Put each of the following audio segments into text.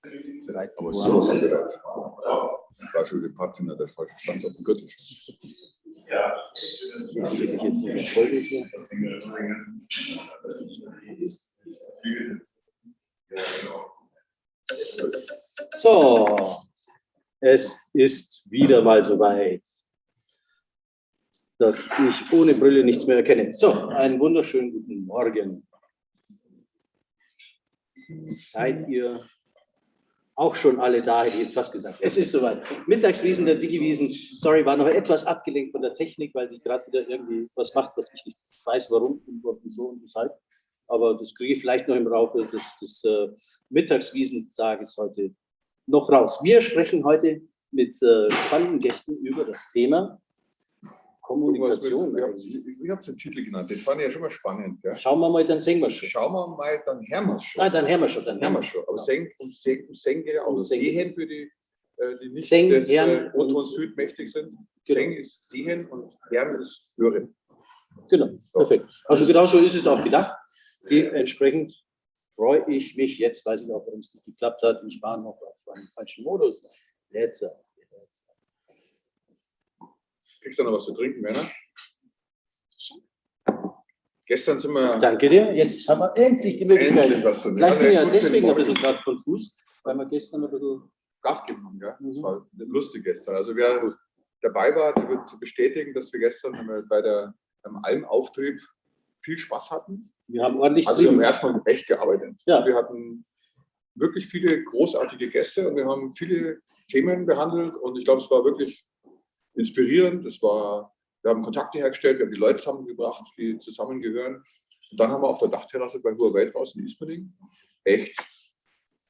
bereit. Aber so sind wir bereit. Das war schon die Patina, der falsche Stand auf dem Gürtel. Ja, das ich jetzt nicht Folge hier. So, es ist wieder mal soweit, dass ich ohne Brille nichts mehr erkenne. So, einen wunderschönen guten Morgen. Seid ihr auch schon alle da, hätte ich jetzt fast gesagt. Es ist soweit. Mittagswiesen der Digiwiesen. Sorry, war noch etwas abgelenkt von der Technik, weil die gerade wieder irgendwie was macht, was ich nicht weiß, warum und wieso und weshalb. Aber das kriege ich vielleicht noch im Laufe des Mittagswiesen-Tages heute noch raus. Wir sprechen heute mit spannenden Gästen über das Thema Kommunikation. Ich habe es den Titel genannt, das fand ich ja schon mal spannend. Gell? Schauen wir mal, dann singen wir schon. Schauen wir mal, dann hören wir schon. Nein, dann hören wir schon. Dann hören wir schon. Aber Seng geht ja auch. Sehen für die nicht Seng, des O-Ton Süd mächtig sind. Genau. Seng ist Sehen und Hören ist Hören. Genau, so. Perfekt. Also genau so ist es auch gedacht. Dementsprechend freue ich mich jetzt, weiß ich auch, warum es nicht geklappt hat. Ich war noch auf einem falschen Modus. Jetzt. Kriegst du noch was zu trinken, Werner? Gestern sind wir... Danke dir. Jetzt haben wir endlich die Möglichkeit. Was zu Vielleicht bin ich ja deswegen ein bisschen gerade konfus, weil wir gestern ein bisschen... Gas gegeben haben, ja? Das war lustig gestern. Also wer dabei war, der wird bestätigen, dass wir gestern beim Almauftrieb viel Spaß hatten. Wir haben ordentlich... Also wir haben erstmal echt gearbeitet. Ja. Wir hatten wirklich viele großartige Gäste und wir haben viele Themen behandelt und ich glaube, es war wirklich inspirierend. Wir haben Kontakte hergestellt, wir haben die Leute zusammengebracht, die zusammengehören. Und dann haben wir auf der Dachterrasse bei Hoher Welt draußen in Ismaning echt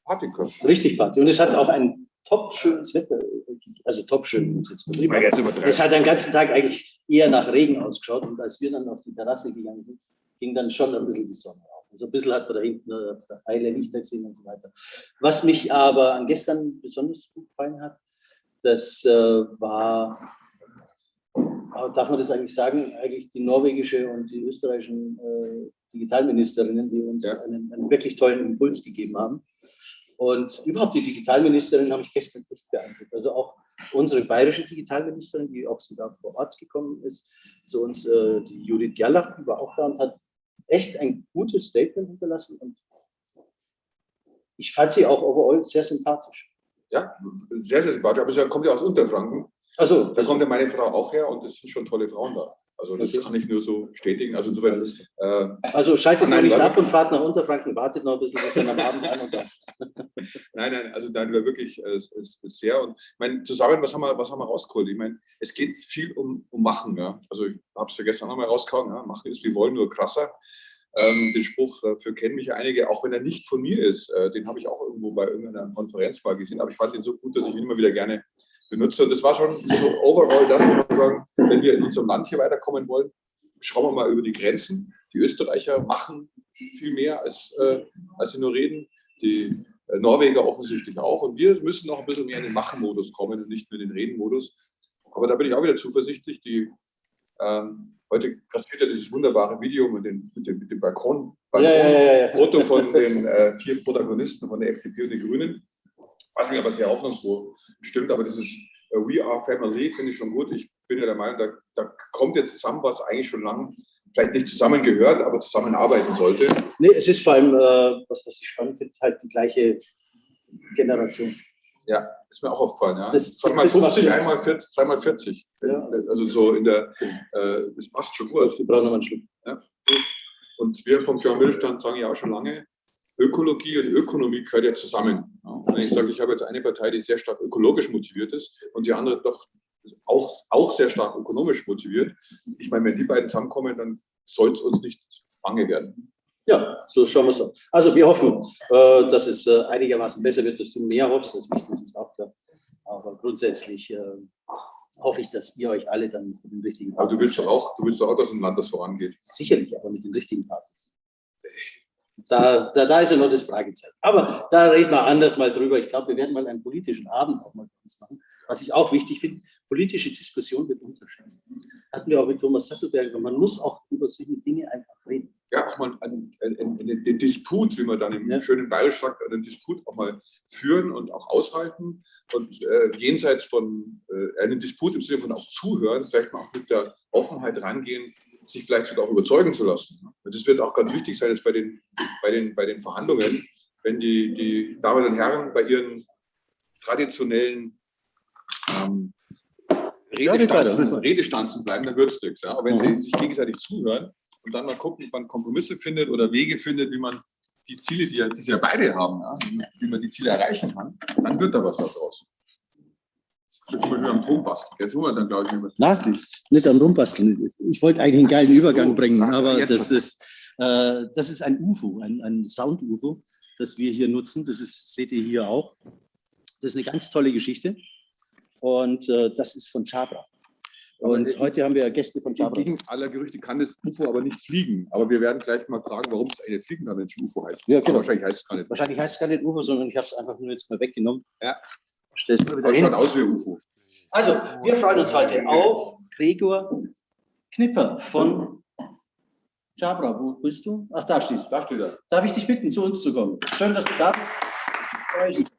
Party gehabt. Richtig Party. Und es hat auch ein top-schönes Wetter, also top-schön ist jetzt betrieben. Es hat den ganzen Tag eigentlich eher nach Regen ausgeschaut und als wir dann auf die Terrasse gegangen sind, ging dann schon ein bisschen die Sonne auf. Also ein bisschen hat man da hinten heile Lichter gesehen und so weiter. Was mich aber an gestern besonders gut gefallen hat, das war, darf man das eigentlich sagen, eigentlich die norwegische und die österreichischen Digitalministerinnen, die uns einen wirklich tollen Impuls gegeben haben. Und überhaupt die Digitalministerin habe ich gestern echt beeindruckt. Also auch unsere bayerische Digitalministerin, die auch sogar vor Ort gekommen ist, zu uns, die Judith Gerlach, die war auch da und hat echt ein gutes Statement hinterlassen. Und ich fand sie auch overall sehr sympathisch. Ja, sehr, sehr sympathisch. Aber sie kommt ja aus Unterfranken. Also, da kommt ja meine Frau auch her und es sind schon tolle Frauen da. Also das kann ich nur so bestätigen. Also insofern, also schaltet mal nicht ab und fahrt nach Unterfranken, wartet noch ein bisschen, bis ihr am Abend an und dann. Nein, also da war wirklich ist sehr. Und ich meine, zusammen, was haben wir rausgeholt? Ich meine, es geht viel um Machen. Ja? Also ich habe es ja gestern nochmal rausgehauen, ja? Machen ist wie wollen, nur krasser. Den Spruch, dafür kennen mich ja einige, auch wenn er nicht von mir ist. Den habe ich auch irgendwo bei irgendeiner Konferenz mal gesehen, aber ich fand ihn so gut, dass ich ihn immer wieder gerne benutze. Und das war schon so overall das, wo wir sagen, wenn wir in unserem Land hier weiterkommen wollen, schauen wir mal über die Grenzen. Die Österreicher machen viel mehr, als sie nur reden. Die Norweger offensichtlich auch. Und wir müssen noch ein bisschen mehr in den Machen-Modus kommen und nicht nur in den Reden-Modus. Aber da bin ich auch wieder zuversichtlich. Heute kassiert ja dieses wunderbare Video mit dem Balkon-Foto von den 4 Protagonisten von der FDP und den Grünen. Was mir aber sehr hoffnungsfroh stimmt, aber dieses We are Family finde ich schon gut. Ich bin ja der Meinung, da kommt jetzt zusammen, was eigentlich schon lange vielleicht nicht zusammengehört, aber zusammenarbeiten sollte. Nee, es ist vor allem, was ich spannend finde, halt die gleiche Generation. Ja, ist mir auch aufgefallen. Ja. Zweimal 50, einmal 40, zweimal 40. Ja. Also so in der, das passt schon gut. Wir brauchen nochmal einen Schluck. Ja. Und wir vom John Mittelstand sagen ja auch schon lange, Ökologie und Ökonomie gehört ja zusammen. Und wenn ich sage, ich habe jetzt eine Partei, die sehr stark ökologisch motiviert ist und die andere doch auch sehr stark ökonomisch motiviert. Ich meine, wenn die beiden zusammenkommen, dann soll es uns nicht bange werden. Ja, so schauen wir es an. Also wir hoffen, dass es einigermaßen besser wird, dass du mehr hoffst, das ist auch klar. Aber grundsätzlich hoffe ich, dass ihr euch alle dann mit dem richtigen Partner... Aber du willst doch auch, dass ein Land das vorangeht. Sicherlich, aber mit den richtigen Partnern. Da ist ja noch das Fragezeichen. Aber da reden wir anders mal drüber. Ich glaube, wir werden mal einen politischen Abend auch mal bei uns machen. Was ich auch wichtig finde, politische Diskussion wird unterschätzt. Hatten wir auch mit Thomas Sattelberger. Man muss auch über solche Dinge einfach reden. Ja, auch mal den Disput, wie man dann im schönen Bayerisch sagt, einen Disput auch mal führen und auch aushalten und jenseits von einem Disput im Sinne von auch zuhören, vielleicht mal auch mit der Offenheit rangehen, sich vielleicht sogar auch überzeugen zu lassen. Das wird auch ganz wichtig sein jetzt bei den Verhandlungen, wenn die Damen und Herren bei ihren traditionellen Redestanzen bleiben, dann wird es nichts. Ja? Aber wenn sie sich gegenseitig zuhören und dann mal gucken, ob man Kompromisse findet oder Wege findet, wie man die Ziele, die sie ja beide haben, ja, wie man die Ziele erreichen kann, dann wird da was daraus. Zum Beispiel am Rumbasteln. Jetzt wollen wir dann, glaube ich, nicht am Rumbasteln. Ich wollte eigentlich einen geilen Übergang bringen, aber das ist ein UFO, ein Sound-UFO, das wir hier nutzen. Das seht ihr hier auch. Das ist eine ganz tolle Geschichte. Und das ist von Jabra. Und heute haben wir Gäste von Jabra. Gegen aller Gerüchte kann das UFO aber nicht fliegen. Aber wir werden gleich mal fragen, warum es eine fliegen kann, wenn es ein UFO heißt. Ja, genau. Wahrscheinlich heißt es gar nicht. Wahrscheinlich heißt es gar nicht UFO, sondern ich habe es einfach nur jetzt mal weggenommen. Ja. Stell's mal wieder Aber hin. schaut aus wie ein UFO. Also, wir freuen uns heute auf Gregor Knipper von Jabra. Wo bist du? Ach, da stehst du. Da steht er. Darf ich dich bitten, zu uns zu kommen? Schön, dass du da bist.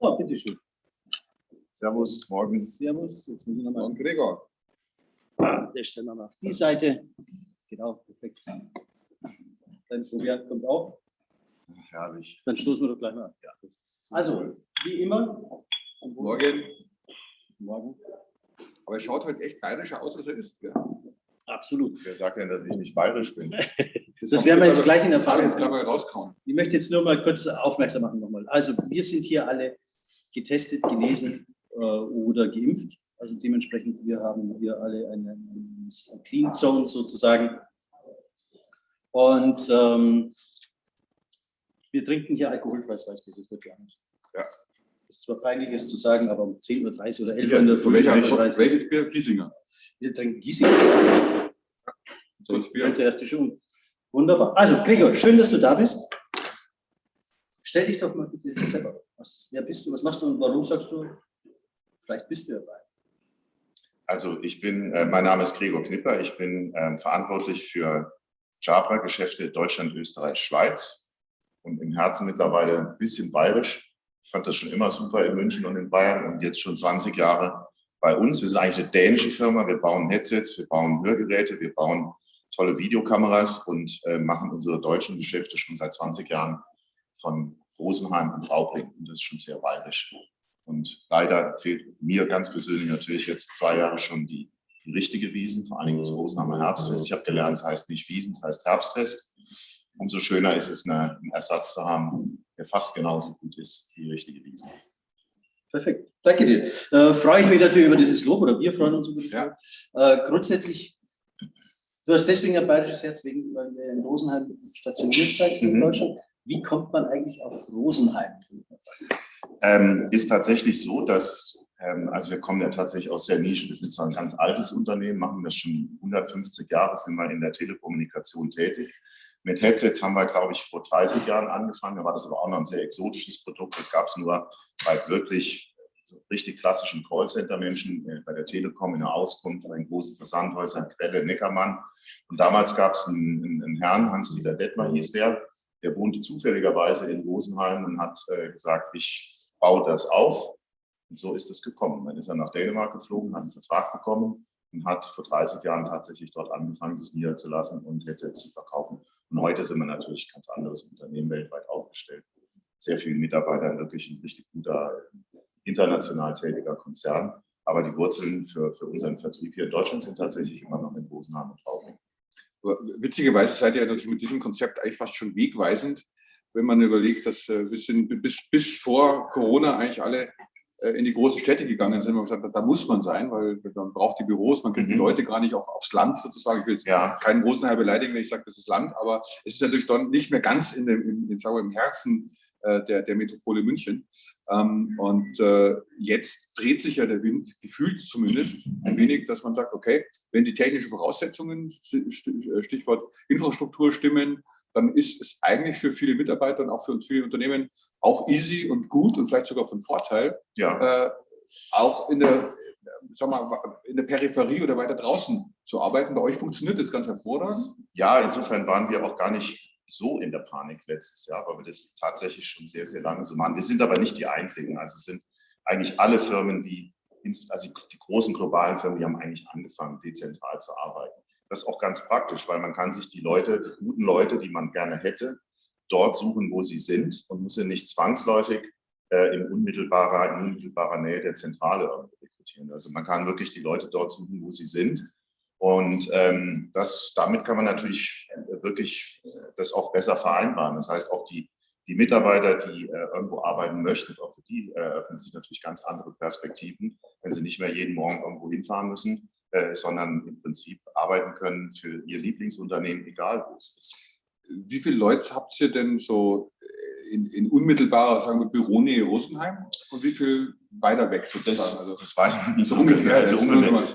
Oh, bitteschön. Servus, morgen. Servus. Jetzt muss ich nochmal. Und Gregor. Der stellt nochmal auf die Seite. Genau, perfekt. Dein Florian kommt auch. Herrlich. Dann stoßen wir doch gleich mal an. Ja. Also, wie immer. Morgen. Morgen. Aber er schaut heute echt bayerischer aus, als er ist. Ja. Absolut. Wer sagt denn, dass ich nicht bayerisch bin? Das werden wir jetzt gleich in Erfahrung jetzt gerade mal rauskauen. Ich möchte jetzt nur mal kurz aufmerksam machen nochmal. Also wir sind hier alle getestet, genesen oder geimpft. Also dementsprechend, wir haben hier alle eine Clean Zone sozusagen. Und wir trinken hier alkoholfreies Weißbier, das wird gar nicht. Ja. Das ist zwar peinlich, es zu sagen, aber um 10:30 Uhr oder 11 Uhr. Welches Bier? Giesinger. Wir trinken Giesinger. So das Bier. Der erste schon. Wunderbar. Also, Gregor, schön, dass du da bist. Stell dich doch mal bitte selber. Wer bist du? Was machst du und warum sagst du, vielleicht bist du dabei? Also mein Name ist Gregor Knipper. Ich bin verantwortlich für Jabra-Geschäfte Deutschland, Österreich, Schweiz und im Herzen mittlerweile ein bisschen bayerisch. Ich fand das schon immer super in München und in Bayern und jetzt schon 20 Jahre bei uns. Wir sind eigentlich eine dänische Firma. Wir bauen Headsets, wir bauen Hörgeräte, wir bauen tolle Videokameras und machen unsere deutschen Geschäfte schon seit 20 Jahren von Rosenheim und Raubling. Und das ist schon sehr bayerisch. Und leider fehlt mir ganz persönlich natürlich jetzt 2 Jahre schon die richtige Wiesn, vor allen Dingen das Rosenheimer Herbstfest. Ich habe gelernt, es heißt nicht Wiesn, es heißt Herbstfest. Umso schöner ist es, einen Ersatz zu haben, der fast genauso gut ist wie die richtige Wiesn. Perfekt, danke dir. Freue ich mich natürlich über dieses Lob, oder wir freuen uns über das Lob. Grundsätzlich, du hast deswegen ein bayerisches Herz, weil wir in Rosenheim stationiert seid in Deutschland. Wie kommt man eigentlich auf Rosenheim? Ist tatsächlich so, dass, also wir kommen ja tatsächlich aus der Nische. Wir sind zwar ein ganz altes Unternehmen, machen das schon 150 Jahre, sind wir in der Telekommunikation tätig. Mit Headsets haben wir, glaube ich, vor 30 Jahren angefangen. Da war das aber auch noch ein sehr exotisches Produkt. Das gab es nur bei wirklich so richtig klassischen Callcenter-Menschen, bei der Telekom in der Auskunft, bei den großen Versandhäusern, Quelle, Neckermann. Und damals gab es einen Herrn, Hans-Dieter Detmer hieß der wohnte zufälligerweise in Rosenheim und hat gesagt, ich baue das auf. Und so ist es gekommen. Dann ist er nach Dänemark geflogen, hat einen Vertrag bekommen und hat vor 30 Jahren tatsächlich dort angefangen, sich niederzulassen und Headsets zu verkaufen. Und heute sind wir natürlich ein ganz anderes Unternehmen weltweit aufgestellt. Sehr viele Mitarbeiter, wirklich ein richtig guter, international tätiger Konzern. Aber die Wurzeln für unseren Vertrieb hier in Deutschland sind tatsächlich immer noch in Rosenheim und Raubling. Witzigerweise seid ihr natürlich mit diesem Konzept eigentlich fast schon wegweisend, wenn man überlegt, dass wir sind bis vor Corona eigentlich alle in die großen Städte gegangen sind. Man gesagt, da muss man sein, weil man braucht die Büros, man kriegt die Leute gar nicht aufs Land sozusagen. Ich will jetzt keinen Rosenheim beleidigen, wenn ich sage, das ist Land, aber es ist natürlich dann nicht mehr ganz im Herzen der Metropole München. Jetzt dreht sich ja der Wind, gefühlt zumindest, ein wenig, dass man sagt, okay, wenn die technischen Voraussetzungen, Stichwort Infrastruktur stimmen, dann ist es eigentlich für viele Mitarbeiter und auch für viele Unternehmen auch easy und gut und vielleicht sogar von Vorteil, auch in der Peripherie oder weiter draußen zu arbeiten. Bei euch funktioniert das ganz hervorragend. Ja, insofern waren wir auch gar nicht so in der Panik letztes Jahr, weil wir das tatsächlich schon sehr, sehr lange so machen. Wir sind aber nicht die Einzigen. Also es sind eigentlich alle Firmen, also die großen globalen Firmen, die haben eigentlich angefangen, dezentral zu arbeiten. Das ist auch ganz praktisch, weil man kann sich die guten Leute, die man gerne hätte, dort suchen, wo sie sind und muss sie nicht zwangsläufig in unmittelbarer Nähe der Zentrale rekrutieren. Also man kann wirklich die Leute dort suchen, wo sie sind. Und damit kann man natürlich wirklich das auch besser vereinbaren. Das heißt, auch die Mitarbeiter, die irgendwo arbeiten möchten, auch für die eröffnen sich natürlich ganz andere Perspektiven, wenn sie nicht mehr jeden Morgen irgendwo hinfahren müssen, sondern im Prinzip arbeiten können für ihr Lieblingsunternehmen, egal wo es ist. Wie viele Leute habt ihr denn so in unmittelbarer, sagen wir, Büronähe Rosenheim und wie viel weiter weg sozusagen? Das weiß man nicht so ungefähr.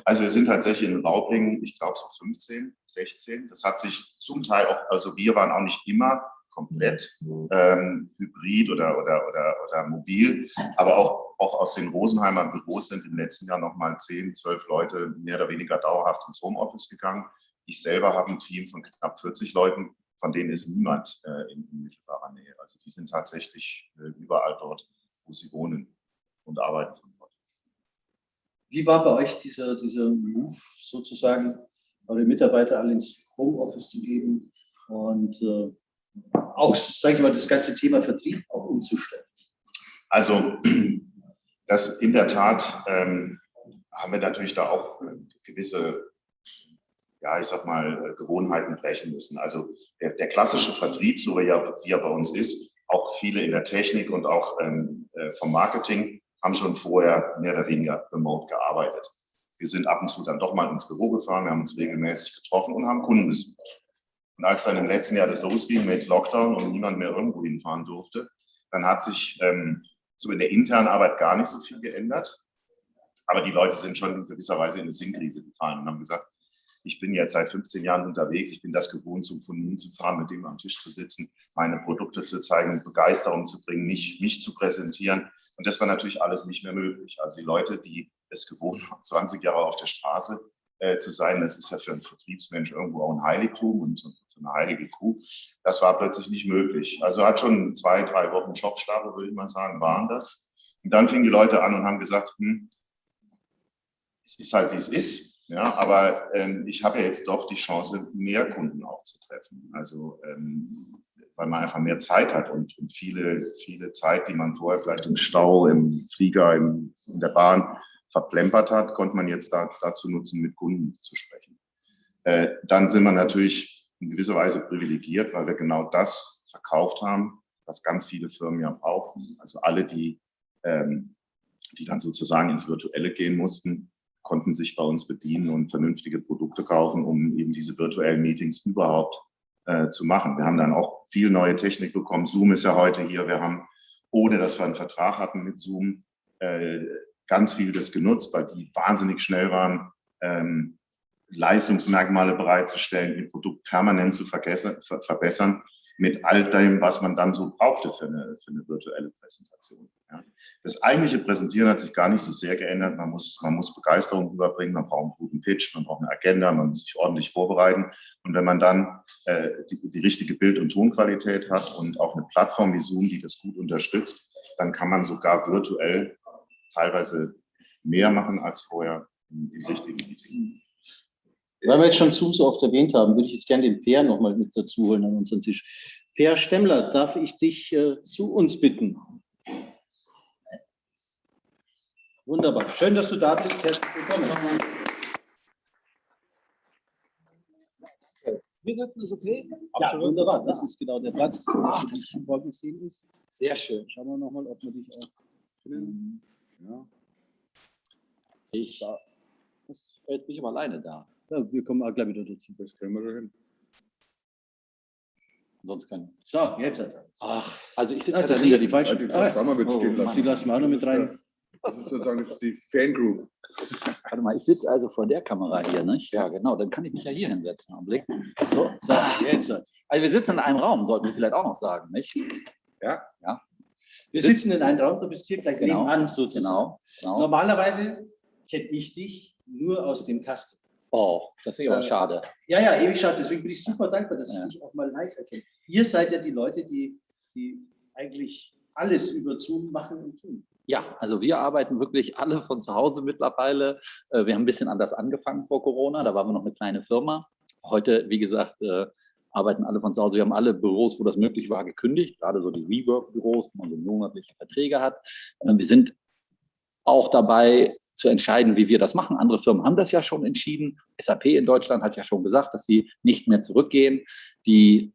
Also wir sind tatsächlich in Raubling, ich glaube so 15, 16. Das hat sich zum Teil auch, also wir waren auch nicht immer komplett hybrid oder mobil, aber auch aus den Rosenheimer Büros sind im letzten Jahr nochmal 10, 12 Leute mehr oder weniger dauerhaft ins Homeoffice gegangen. Ich selber habe ein Team von knapp 40 Leuten, von denen ist niemand in unmittelbarer Nähe. Also die sind tatsächlich überall dort, wo sie wohnen und arbeiten von dort. Wie war bei euch dieser Move sozusagen, eure Mitarbeiter alle ins Homeoffice zu geben und auch, sage ich mal, das ganze Thema Vertrieb auch umzustellen? Also das in der Tat haben wir natürlich da auch gewisse, ja, ich sag mal, Gewohnheiten brechen müssen. Also der klassische Vertrieb, so wie er bei uns ist, auch viele in der Technik und auch vom Marketing haben schon vorher mehr oder weniger remote gearbeitet. Wir sind ab und zu dann doch mal ins Büro gefahren, wir haben uns regelmäßig getroffen und haben Kunden besucht. Und als dann im letzten Jahr das losging mit Lockdown und niemand mehr irgendwo hinfahren durfte, dann hat sich so in der internen Arbeit gar nicht so viel geändert. Aber die Leute sind schon in gewisser Weise in eine Sinnkrise gefallen und haben gesagt, ich bin jetzt seit 15 Jahren unterwegs, ich bin das gewohnt, zum Kunden hinzufahren, mit dem am Tisch zu sitzen, meine Produkte zu zeigen, Begeisterung zu bringen, mich zu präsentieren. Und das war natürlich alles nicht mehr möglich. Also die Leute, die es gewohnt haben, 20 Jahre auf der Straße zu sein, das ist ja für einen Vertriebsmensch irgendwo auch ein Heiligtum und so eine heilige Kuh. Das war plötzlich nicht möglich. Also hat schon 2, 3 Wochen Schockstarre, würde ich mal sagen, waren das. Und dann fingen die Leute an und haben gesagt, es ist halt, wie es ist. Ja, aber ich habe ja jetzt doch die Chance, mehr Kunden auch zu treffen. Also weil man einfach mehr Zeit hat und viele Zeit, die man vorher vielleicht im Stau, im Flieger, in der Bahn verplempert hat, konnte man jetzt dazu nutzen, mit Kunden zu sprechen. Dann sind wir natürlich in gewisser Weise privilegiert, weil wir genau das verkauft haben, was ganz viele Firmen ja brauchen. Also alle, die dann sozusagen ins Virtuelle gehen mussten, konnten sich bei uns bedienen und vernünftige Produkte kaufen, um eben diese virtuellen Meetings überhaupt zu machen. Wir haben dann auch viel neue Technik bekommen. Zoom ist ja heute hier. Wir haben, ohne dass wir einen Vertrag hatten mit Zoom, ganz viel das genutzt, weil die wahnsinnig schnell waren, Leistungsmerkmale bereitzustellen, ihr Produkt permanent zu verbessern mit all dem, was man dann so brauchte für eine virtuelle Präsentation. Ja. Das eigentliche Präsentieren hat sich gar nicht so sehr geändert. Man muss Begeisterung rüberbringen, man braucht einen guten Pitch, man braucht eine Agenda, man muss sich ordentlich vorbereiten. Und wenn man dann die richtige Bild- und Tonqualität hat und auch eine Plattform wie Zoom, die das gut unterstützt, dann kann man sogar virtuell teilweise mehr machen als vorher im richtigen Meeting. Weil wir jetzt schon Zoom so oft erwähnt haben, würde ich jetzt gerne den Per nochmal mit dazu holen an unseren Tisch. Per Stemmler, darf ich dich zu uns bitten? Wunderbar. Schön, dass du da bist. Herzlich willkommen. Wir sitzen, ist okay? Ja, wunderbar. Das ist genau der Platz, der vorgesehen ist. Sehr schön. Schauen wir nochmal, ob wir dich auch finden. Ja. Jetzt bin ich aber alleine da. Ja, wir kommen auch gleich wieder dazu. Das können wir schon hin. Sonst kann. So, jetzt hat er. Ach, also ich sitze Ja, das sind ja die falschen. Da mal mit stehen lassen. Die lassen wir auch noch mit rein. Das ist sozusagen die Fangroup. Warte mal, ich sitze also vor der Kamera hier, nicht? Ja, genau. Dann kann ich mich ja hier hinsetzen. Augenblick. So, jetzt. also wir sitzen in einem Raum, sollten wir vielleicht auch noch sagen, nicht? Ja. Ja. Wir sitzen in einem Raum, du bist hier gleich nebenan sozusagen. Genau. Normalerweise kenne ich dich nur aus dem Kasten. Oh, das finde ich aber schade. Ja, ewig schade. Deswegen bin ich super dankbar, dass ich Ja. dich auch mal live erkenne. Ihr seid ja die Leute, die eigentlich alles über Zoom machen und tun. Ja, also wir arbeiten wirklich alle von zu Hause mittlerweile. Wir haben ein bisschen anders angefangen vor Corona, da waren wir noch eine kleine Firma. Heute, wie gesagt, arbeiten alle von zu Hause. Wir haben alle Büros, wo das möglich war, gekündigt, gerade so die WeWork-Büros, wo man so monatliche Verträge hat. Wir sind auch dabei zu entscheiden, wie wir das machen. Andere Firmen haben das ja schon entschieden. SAP in Deutschland hat ja schon gesagt, dass sie nicht mehr zurückgehen. Die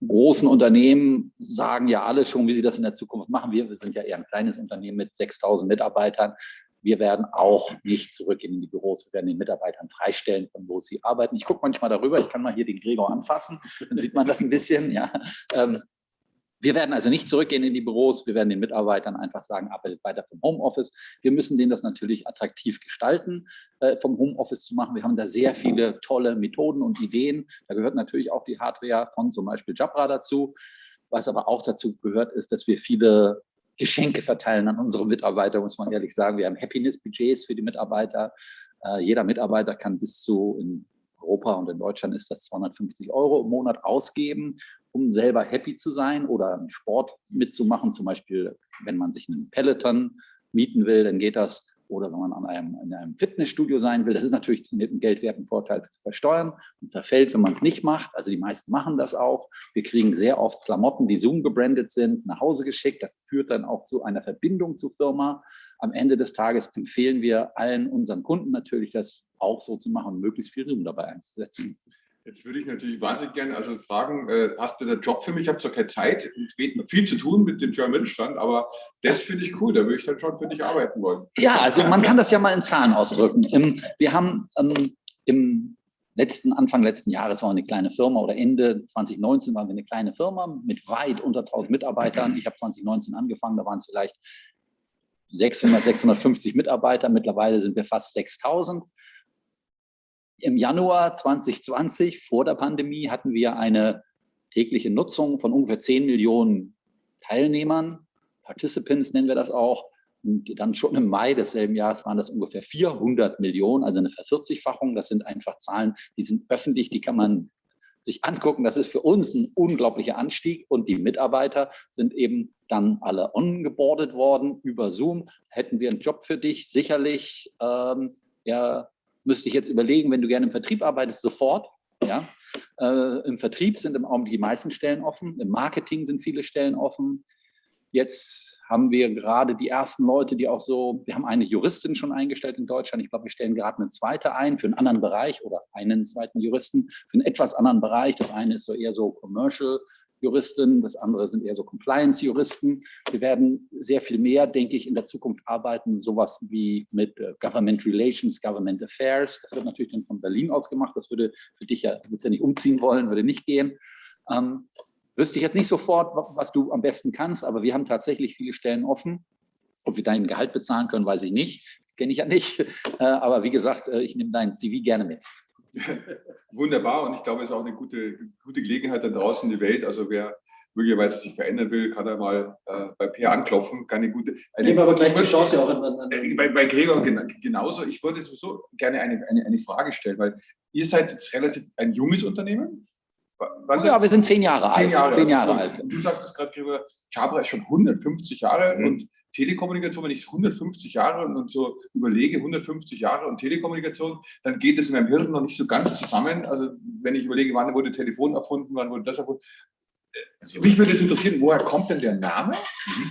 großen Unternehmen sagen ja alle schon, wie sie das in der Zukunft machen. Wir sind ja eher ein kleines Unternehmen mit 6.000 Mitarbeitern. Wir werden auch nicht zurückgehen in die Büros. Wir werden den Mitarbeitern freistellen, von wo sie arbeiten. Ich gucke manchmal darüber. Ich kann mal hier den Gregor anfassen. Dann sieht man das ein bisschen. Ja. Wir werden also nicht zurückgehen in die Büros. Wir werden den Mitarbeitern einfach sagen, arbeitet weiter vom Homeoffice. Wir müssen denen das natürlich attraktiv gestalten, vom Homeoffice zu machen. Wir haben da sehr viele tolle Methoden und Ideen. Da gehört natürlich auch die Hardware von zum Beispiel Jabra dazu. Was aber auch dazu gehört, ist, dass wir viele Geschenke verteilen an unsere Mitarbeiter, muss man ehrlich sagen. Wir haben Happiness-Budgets für die Mitarbeiter. Jeder Mitarbeiter kann bis zu, in Europa und in Deutschland ist das 250 € im Monat ausgeben, um selber happy zu sein oder einen Sport mitzumachen. Zum Beispiel, wenn man sich einen Peloton mieten will, dann geht das. Oder wenn man in einem Fitnessstudio sein will, das ist natürlich mit einem geldwerten Vorteil zu versteuern und verfällt, wenn man es nicht macht. Also die meisten machen das auch. Wir kriegen sehr oft Klamotten, die Zoom gebrandet sind, nach Hause geschickt. Das führt dann auch zu einer Verbindung zur Firma. Am Ende des Tages empfehlen wir allen unseren Kunden natürlich, das auch so zu machen und möglichst viel Zoom dabei einzusetzen. Jetzt würde ich natürlich wahnsinnig gerne fragen, hast du den Job für mich? Ich habe zwar keine Zeit, viel zu tun mit dem German Mittelstand, aber das finde ich cool, da würde ich dann schon für dich arbeiten wollen. Ja, also man kann das ja mal in Zahlen ausdrücken. Wir haben Anfang letzten Jahres waren wir eine kleine Firma oder Ende 2019 waren wir eine kleine Firma mit weit unter 1.000 Mitarbeitern. Ich habe 2019 angefangen, da waren es vielleicht 600, 650 Mitarbeiter. Mittlerweile sind wir fast 6.000. Im Januar 2020, vor der Pandemie, hatten wir eine tägliche Nutzung von ungefähr 10 Millionen Teilnehmern. Participants nennen wir das auch. Und dann schon im Mai desselben Jahres waren das ungefähr 400 Millionen, also eine Vervierzigfachung. Das sind einfach Zahlen, die sind öffentlich, die kann man sich angucken. Das ist für uns ein unglaublicher Anstieg. Und die Mitarbeiter sind eben dann alle ongeboardet worden über Zoom. Hätten wir einen Job für dich? Sicherlich, müsste ich jetzt überlegen, wenn du gerne im Vertrieb arbeitest, sofort. Ja? Im Vertrieb sind im Augenblick die meisten Stellen offen. Im Marketing sind viele Stellen offen. Jetzt haben wir gerade die ersten Leute, die auch so, wir haben eine Juristin schon eingestellt in Deutschland. Ich glaube, wir stellen gerade eine zweite ein für einen anderen Bereich oder einen zweiten Juristen für einen etwas anderen Bereich. Das eine ist so eher so Commercial Juristen, das andere sind eher so Compliance-Juristen. Wir werden sehr viel mehr, denke ich, in der Zukunft arbeiten, sowas wie mit Government Relations, Government Affairs. Das wird natürlich dann von Berlin aus gemacht. Das würde für dich ja, du würdest ja nicht umziehen wollen, würde nicht gehen. Wüsste ich jetzt nicht sofort, was du am besten kannst, aber wir haben tatsächlich viele Stellen offen. Ob wir dein Gehalt bezahlen können, weiß ich nicht. Das kenne ich ja nicht. Aber wie gesagt, ich nehme dein CV gerne mit. Wunderbar, und ich glaube, es ist auch eine gute Gelegenheit da draußen in die Welt. Also wer möglicherweise sich verändern will, kann er mal bei Peer anklopfen. Geben aber gleich die Chance auch bei Gregor genauso. Ich würde sowieso gerne eine Frage stellen, weil ihr seid jetzt relativ ein junges Unternehmen. Ja, wir sind 10 Jahre alt. 10 Jahre alt. Und du sagtest gerade, Gregor, Jabra ist schon 150 Jahre und Telekommunikation, wenn ich 150 Jahre und so überlege, 150 Jahre und Telekommunikation, dann geht es in meinem Hirn noch nicht so ganz zusammen. Also wenn ich überlege, wann wurde Telefon erfunden, wann wurde das erfunden. Mich würde es interessieren, woher kommt denn der Name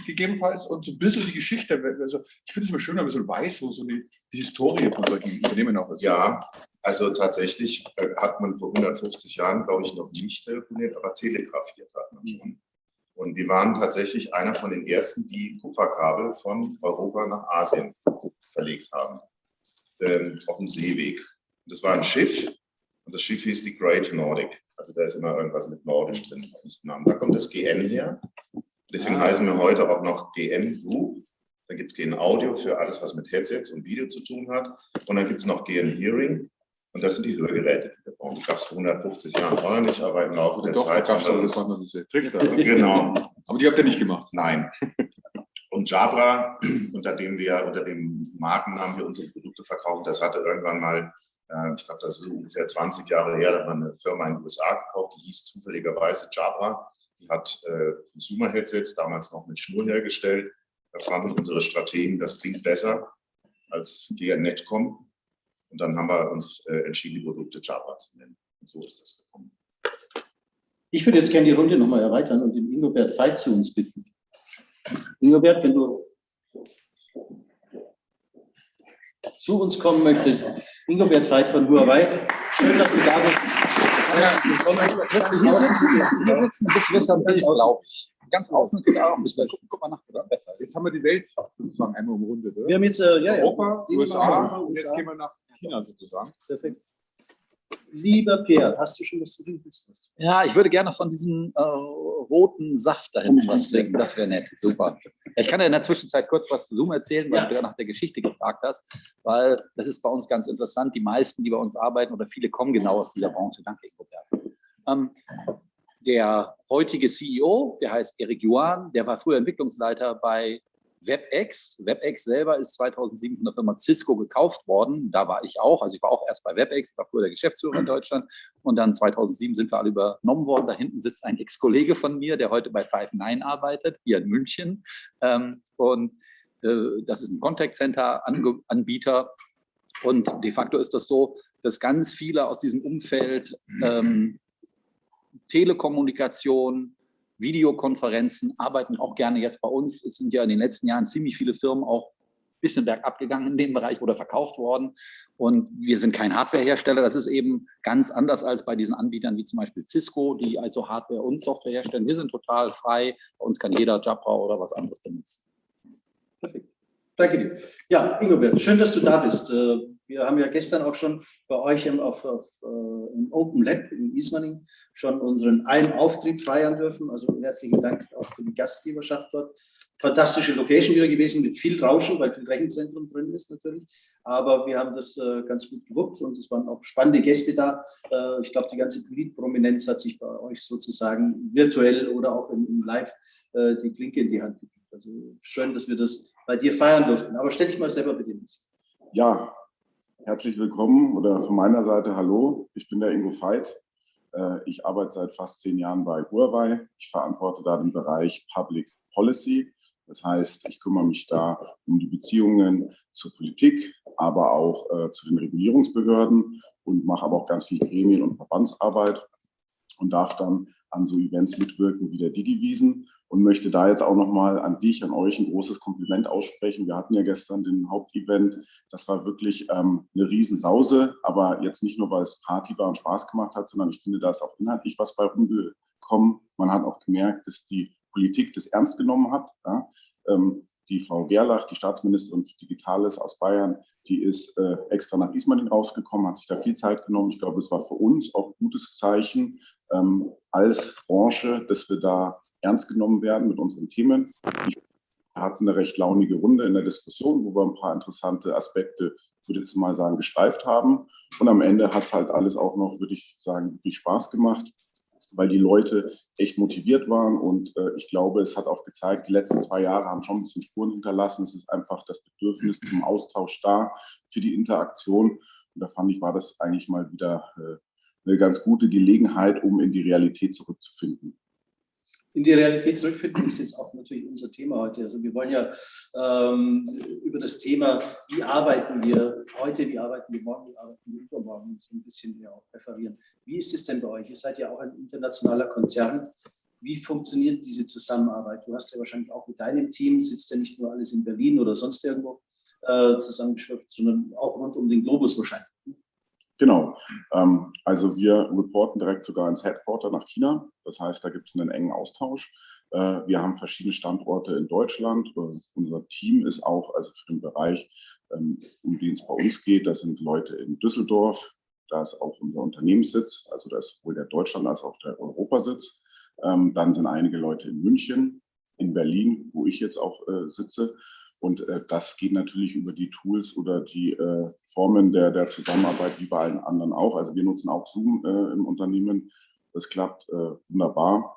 gegebenenfalls und so ein bisschen die Geschichte. Also ich finde es immer schön, wenn man so weiß, wo so die Historie von solchen Unternehmen auch ist. Ja, also tatsächlich hat man vor 150 Jahren, glaube ich, noch nicht telefoniert, aber telegrafiert hat man schon. Und wir waren tatsächlich einer von den ersten, die Kupferkabel von Europa nach Asien verlegt haben, auf dem Seeweg. Und das war ein Schiff und das Schiff hieß die Great Nordic. Also da ist immer irgendwas mit Nordisch drin. Da kommt das GN her. Deswegen heißen wir heute auch noch GN Group. Da gibt es GN Audio für alles, was mit Headsets und Video zu tun hat. Und dann gibt es noch GN Hearing. Und das sind die Hörgeräte, die wir bauen. Die gab es vor 150 Jahren auch nicht, aber im Laufe der Zeit haben wir uns... Genau. Aber die habt ihr nicht gemacht? Nein. Und Jabra, unter dem Markennamen wir unsere Produkte verkaufen, das hatte irgendwann mal Ich glaube, das ist ungefähr 20 Jahre her, da hat man eine Firma in den USA gekauft, die hieß zufälligerweise Jabra. Die hat Consumer-Headsets damals noch mit Schnur hergestellt. Da fanden unsere Strategen, das klingt besser als Netcom. Und dann haben wir uns entschieden, die Produkte Jabra zu nennen. Und so ist das gekommen. Ich würde jetzt gerne die Runde nochmal erweitern und den Ingobert Veit zu uns bitten. Ingobert, wenn du zu uns kommen möchtest. Ingobert Veit von Huawei. Schön, dass du da bist. Wir sitzen ein bisschen besser am Bild, glaube ich. Ganz außen geht auch ein bisschen. Guck mal nach, oder? Besser. Jetzt haben wir die Welt sozusagen einmal umrundet. Oder? Wir haben jetzt Europa, USA und jetzt gehen wir nach China sozusagen. Perfekt. Lieber Pierre, hast du schon was zu trinken? Ja, ich würde gerne von diesem roten Saft da hinten was trinken. Das wäre nett. Super. Ich kann ja in der Zwischenzeit kurz was zu Zoom erzählen, weil du ja nach der Geschichte gefragt hast, weil das ist bei uns ganz interessant. Die meisten, die bei uns arbeiten oder viele kommen genau aus dieser Branche. Danke, Ingobert. Der heutige CEO, der heißt Eric Yuan, der war früher Entwicklungsleiter bei WebEx. WebEx selber ist 2007 von der Firma Cisco gekauft worden. Da war ich auch. Also ich war auch erst bei WebEx, war früher der Geschäftsführer in Deutschland. Und dann 2007 sind wir alle übernommen worden. Da hinten sitzt ein Ex-Kollege von mir, der heute bei Five9 arbeitet, hier in München. Das ist ein Contact Center Anbieter. Und de facto ist das so, dass ganz viele aus diesem Umfeld Telekommunikation, Videokonferenzen arbeiten auch gerne jetzt bei uns. Es sind ja in den letzten Jahren ziemlich viele Firmen auch ein bisschen bergab gegangen in dem Bereich oder verkauft worden. Und wir sind kein Hardwarehersteller. Das ist eben ganz anders als bei diesen Anbietern wie zum Beispiel Cisco, die also Hardware und Software herstellen. Wir sind total frei. Bei uns kann jeder Jabra oder was anderes benutzen. Perfekt. Danke dir. Ja, Ingobert, schön, dass du da bist. Wir haben ja gestern auch schon bei euch im Open Lab in Ismaning schon unseren einen Auftritt feiern dürfen. Also herzlichen Dank auch für die Gastgeberschaft dort. Fantastische Location wieder gewesen mit viel Rauschen, weil viel Rechenzentrum drin ist natürlich. Aber wir haben das ganz gut gewuppt und es waren auch spannende Gäste da. Ich glaube, die ganze Politprominenz hat sich bei euch sozusagen virtuell oder auch im Live die Klinke in die Hand gegeben. Also schön, dass wir das bei dir feiern durften. Aber stell dich mal selber bitte mit. Ja, herzlich willkommen oder von meiner Seite hallo. Ich bin der Ingo Veit. Ich arbeite seit fast 10 Jahren bei Huawei. Ich verantworte da den Bereich Public Policy. Das heißt, ich kümmere mich da um die Beziehungen zur Politik, aber auch zu den Regulierungsbehörden und mache aber auch ganz viel Gremien- und Verbandsarbeit und darf dann an so Events mitwirken wie der Digiwiesen. Und möchte da jetzt auch nochmal an dich, an euch ein großes Kompliment aussprechen. Wir hatten ja gestern den Hauptevent. Das war wirklich eine Riesensause, aber jetzt nicht nur, weil es Party war und Spaß gemacht hat, sondern ich finde, da ist auch inhaltlich was bei rumgekommen. Man hat auch gemerkt, dass die Politik das ernst genommen hat. Ja? Die Frau Gerlach, die Staatsministerin für Digitales aus Bayern, die ist extra nach Ismaning rausgekommen, hat sich da viel Zeit genommen. Ich glaube, es war für uns auch ein gutes Zeichen als Branche, dass wir da ernst genommen werden mit unseren Themen. Wir hatten eine recht launige Runde in der Diskussion, wo wir ein paar interessante Aspekte, würde ich jetzt mal sagen, gestreift haben. Und am Ende hat es halt alles auch noch, würde ich sagen, wirklich Spaß gemacht, weil die Leute echt motiviert waren. Und ich glaube, es hat auch gezeigt, die letzten 2 Jahre haben schon ein bisschen Spuren hinterlassen. Es ist einfach das Bedürfnis zum Austausch da, für die Interaktion. Und da fand ich, war das eigentlich mal wieder eine ganz gute Gelegenheit, um in die Realität zurückzufinden. In die Realität zurückfinden ist jetzt auch natürlich unser Thema heute. Also wir wollen ja über das Thema, wie arbeiten wir heute, wie arbeiten wir morgen, wie arbeiten wir übermorgen, so ein bisschen mehr auch referieren. Wie ist es denn bei euch? Ihr seid ja auch ein internationaler Konzern. Wie funktioniert diese Zusammenarbeit? Du hast ja wahrscheinlich auch mit deinem Team, sitzt ja nicht nur alles in Berlin oder sonst irgendwo zusammengeschöpft, sondern auch rund um den Globus wahrscheinlich. Genau. Also wir reporten direkt sogar ins Headquarter nach China. Das heißt, da gibt es einen engen Austausch. Wir haben verschiedene Standorte in Deutschland. Unser Team ist auch, also für den Bereich, um den es bei uns geht, das sind Leute in Düsseldorf. Da ist auch unser Unternehmenssitz. Also da ist sowohl der Deutschland- als auch der Europasitz. Dann sind einige Leute in München, in Berlin, wo ich jetzt auch sitze. Und das geht natürlich über die Tools oder die Formen der Zusammenarbeit wie bei allen anderen auch. Also wir nutzen auch Zoom im Unternehmen. Das klappt wunderbar.